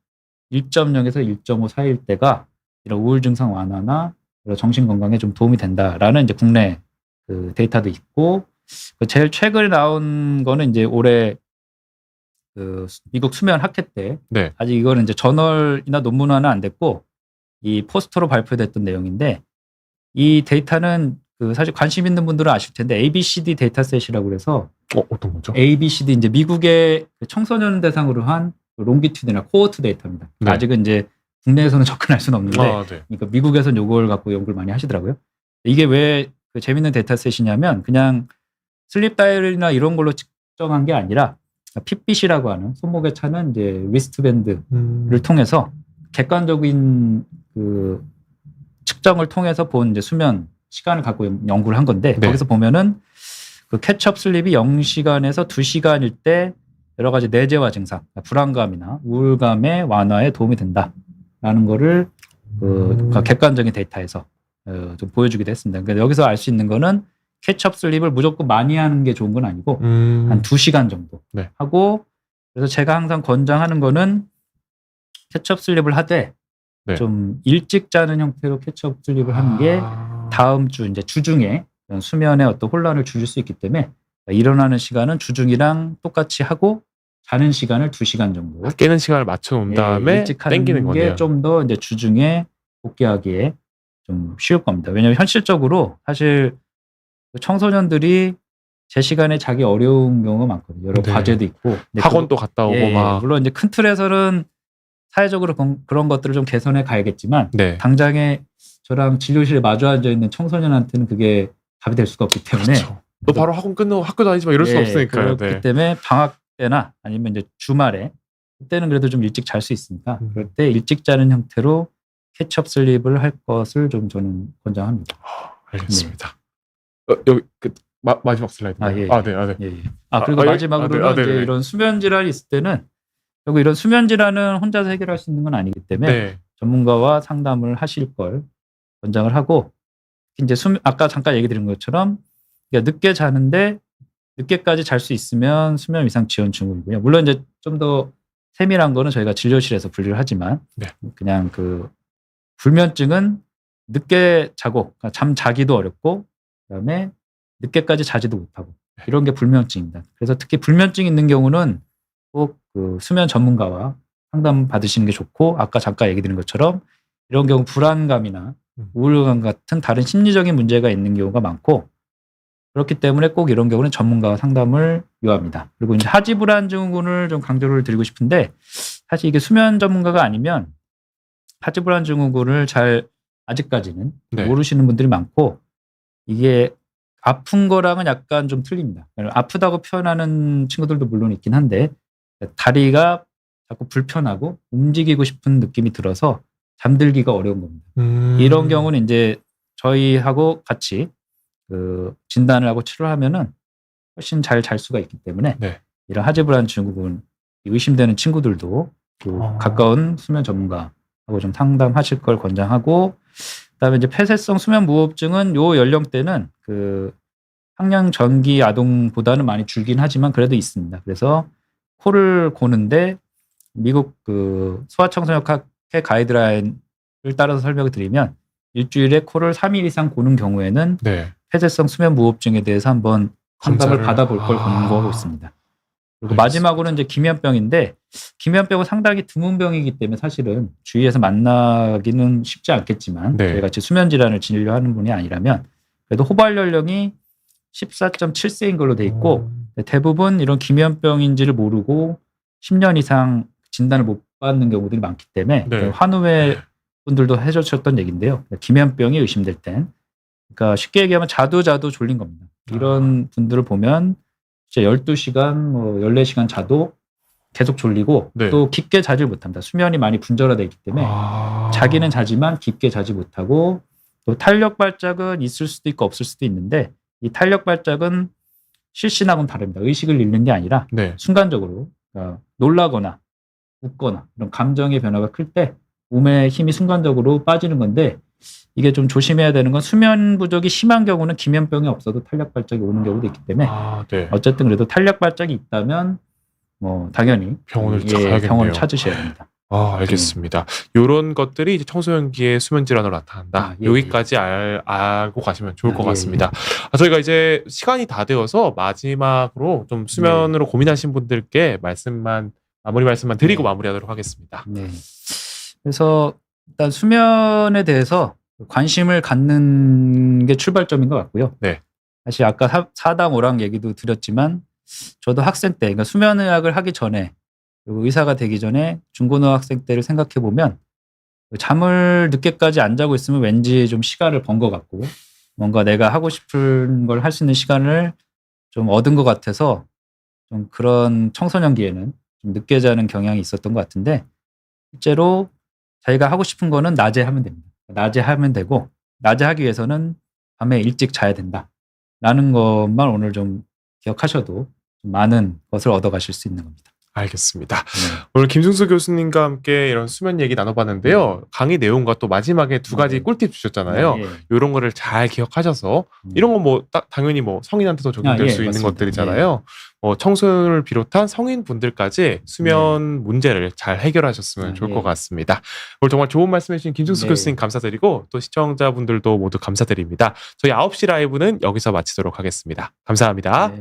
1.0에서 1.5 사이일 때가 이런 우울 증상 완화나 정신 건강에 좀 도움이 된다라는 이제 국내 데이터도 있고, 제일 최근에 나온 거는 이제 올해 미국 수면 학회 때, 아직 이거는 이제 저널이나 논문화는 안 됐고 이 포스터로 발표됐던 내용인데, 이 데이터는 그 사실 관심 있는 분들은 아실 텐데 ABCD 데이터셋이라고 그래서 어떤 거죠? ABCD 이제 미국의 청소년 대상으로 한 롱기튜드나 코호트 데이터입니다. 네. 아직은 이제 국내에서는 접근할 수는 없는데, 네. 그러니까 미국에서는 요걸 갖고 연구를 많이 하시더라고요. 이게 왜 그 재밌는 데이터셋이냐면 그냥 슬립 다이얼이나 이런 걸로 측정한 게 아니라 핏빗이라고 하는 손목에 차는 이제 리스트밴드를 통해서 객관적인 그 측정을 통해서 본 이제 수면 시간을 갖고 연구를 한 건데 네. 거기서 보면은 그 캐치업 슬립이 0시간에서 2시간일 때 여러 가지 내재화 증상, 불안감이나 우울감의 완화에 도움이 된다라는 거를 그 객관적인 데이터에서 좀 보여주기도 했습니다. 그러니까 여기서 알 수 있는 거는 캐치업 슬립을 무조건 많이 하는 게 좋은 건 아니고 한 2시간 정도 네. 하고, 그래서 제가 항상 권장하는 거는 캐치업 슬립을 하되 네. 좀 일찍 자는 형태로 캐치업 슬립을 하는 게 다음 주 이제 주중에 수면에 어떤 혼란을 줄 수 있기 때문에 일어나는 시간은 주중이랑 똑같이 하고 자는 시간을 2시간 정도 깨는 시간을 맞춰 놓은 다음에 일찍 땡기는 하는 거네요. 게 좀 더 이제 주중에 복귀하기에 좀 쉬울 겁니다. 왜냐하면 현실적으로 사실 청소년들이 제 시간에 자기 어려운 경우가 많거든요. 여러 네. 과제도 있고 학원도 갔다 오고 막. 물론 이제 큰 틀에서는 사회적으로 그런 것들을 좀 개선해 가야겠지만 네. 당장에 저랑 진료실에 마주 앉아 있는 청소년한테는 그게 답이 될 수가 없기 때문에 그렇죠. 또 바로 학원 끝나고 학교 다니지 마 이럴 수 없으니까요. 그렇기 때문에 방학 때나 아니면 이제 주말에 그때는 그래도 좀 일찍 잘 수 있으니까 그럴 때 일찍 자는 형태로 캐치업 슬립을 할 것을 좀 저는 권장합니다. 알겠습니다. 여기 마지막 슬라이드. 예. 네. 그리고 마지막으로는 이제 이런 수면 질환이 있을 때는 결국 이런 수면 질환은 혼자서 해결할 수 있는 건 아니기 때문에 전문가와 상담을 하실 걸 권장을 하고, 이제 아까 잠깐 얘기 드린 것처럼 그러니까 늦게 자는데 늦게까지 잘 수 있으면 수면 이상 지연 증후이고요. 물론 이제 좀 더 세밀한 거는 저희가 진료실에서 분류를 하지만 그냥 그 불면증은 늦게 자고 그러니까 잠 자기도 어렵고 그다음에 늦게까지 자지도 못하고 이런 게 불면증입니다. 그래서 특히 불면증 있는 경우는 꼭 그 수면 전문가와 상담 받으시는 게 좋고, 아까 잠깐 얘기 드린 것처럼 이런 경우 불안감이나 우울감 같은 다른 심리적인 문제가 있는 경우가 많고, 그렇기 때문에 꼭 이런 경우는 전문가와 상담을 요합니다. 그리고 이제 하지불안 증후군을 좀 강조를 드리고 싶은데, 사실 이게 수면 전문가가 아니면 하지불안 증후군을 잘 아직까지는 모르시는 분들이 많고, 이게 아픈 거랑은 약간 좀 틀립니다. 아프다고 표현하는 친구들도 물론 있긴 한데 다리가 자꾸 불편하고 움직이고 싶은 느낌이 들어서 잠들기가 어려운 겁니다. 이런 경우는 이제 저희하고 같이 그 진단을 하고 치료를 하면은 훨씬 잘 잘 수가 있기 때문에 이런 하지불안 증후군 의심되는 친구들도 그 가까운 수면 전문가하고 좀 상담하실 걸 권장하고, 그다음에 이제 폐쇄성 수면 무호흡증은 요 연령대는 그 학령 전기 아동보다는 많이 줄긴 하지만 그래도 있습니다. 그래서 코를 고는데 미국 그 소아청소년학회 가이드라인을 따라서 설명을 드리면 일주일에 코를 3일 이상 고는 경우에는 폐쇄성 수면 무호흡증에 대해서 한번 상담을 받아볼 걸 권고하고 있습니다. 그리고 마지막으로는 이제 기면병인데, 기면병은 상당히 드문 병이기 때문에 사실은 주위에서 만나기는 쉽지 않겠지만 저희 같이 수면 질환을 진료하는 분이 아니라면 그래도 호발 연령이 14.7세인 걸로 돼 있고 대부분 이런 기면병인지를 모르고 10년 이상 진단을 못 받는 경우들이 많기 때문에 환우회 분들도 해주셨던 얘기인데요. 기면병이 의심될 땐, 그러니까 쉽게 얘기하면 자도 졸린 겁니다. 이런 분들을 보면 진짜 12시간, 뭐 14시간 자도 계속 졸리고 또 깊게 자질 못합니다. 수면이 많이 분절화되어 있기 때문에 자기는 자지만 깊게 자지 못하고, 또 탄력 발작은 있을 수도 있고 없을 수도 있는데 이 탄력 발작은 실신하고는 다릅니다. 의식을 잃는 게 아니라 순간적으로 그러니까 놀라거나 웃거나 이런 감정의 변화가 클 때 몸의 힘이 순간적으로 빠지는 건데, 이게 좀 조심해야 되는 건 수면 부족이 심한 경우는 기면병이 없어도 탄력 발작이 오는 경우도 있기 때문에 어쨌든 그래도 탄력 발작이 있다면 뭐 당연히 병원을 찾으셔야 됩니다. 알겠습니다. 이런 것들이 이제 청소년기의 수면 질환으로 나타난다. 여기까지 알고 가시면 좋을 것 같습니다. 저희가 이제 시간이 다 되어서 마지막으로 좀 수면으로 고민하신 분들께 마무리 말씀만 드리고 마무리하도록 하겠습니다. 그래서 일단 수면에 대해서 관심을 갖는 게 출발점인 것 같고요. 네. 사실 아까 사당 오랑 얘기도 드렸지만 저도 학생 때, 그러니까 수면의학을 하기 전에 그리고 의사가 되기 전에 중고등학생 때를 생각해 보면 잠을 늦게까지 안 자고 있으면 왠지 좀 시간을 번 것 같고 뭔가 내가 하고 싶은 걸 할 수 있는 시간을 좀 얻은 것 같아서 좀 그런 청소년기에는 좀 늦게 자는 경향이 있었던 것 같은데 실제로 자기가 하고 싶은 거는 낮에 하면 됩니다. 낮에 하면 되고 낮에 하기 위해서는 밤에 일찍 자야 된다라는 것만 오늘 좀 기억하셔도 좀 많은 것을 얻어가실 수 있는 겁니다. 알겠습니다. 오늘 김승수 교수님과 함께 이런 수면 얘기 나눠봤는데요. 강의 내용과 또 마지막에 두 가지 꿀팁 주셨잖아요. 이런 거를 잘 기억하셔서 이런 건 뭐 당연히 뭐 성인한테도 적용될 수 있는 맞습니다. 것들이잖아요. 청소년을 비롯한 성인분들까지 수면 문제를 잘 해결하셨으면 좋을 것 같습니다. 오늘 정말 좋은 말씀해주신 김승수 교수님 감사드리고 또 시청자분들도 모두 감사드립니다. 저희 9시 라이브는 여기서 마치도록 하겠습니다. 감사합니다.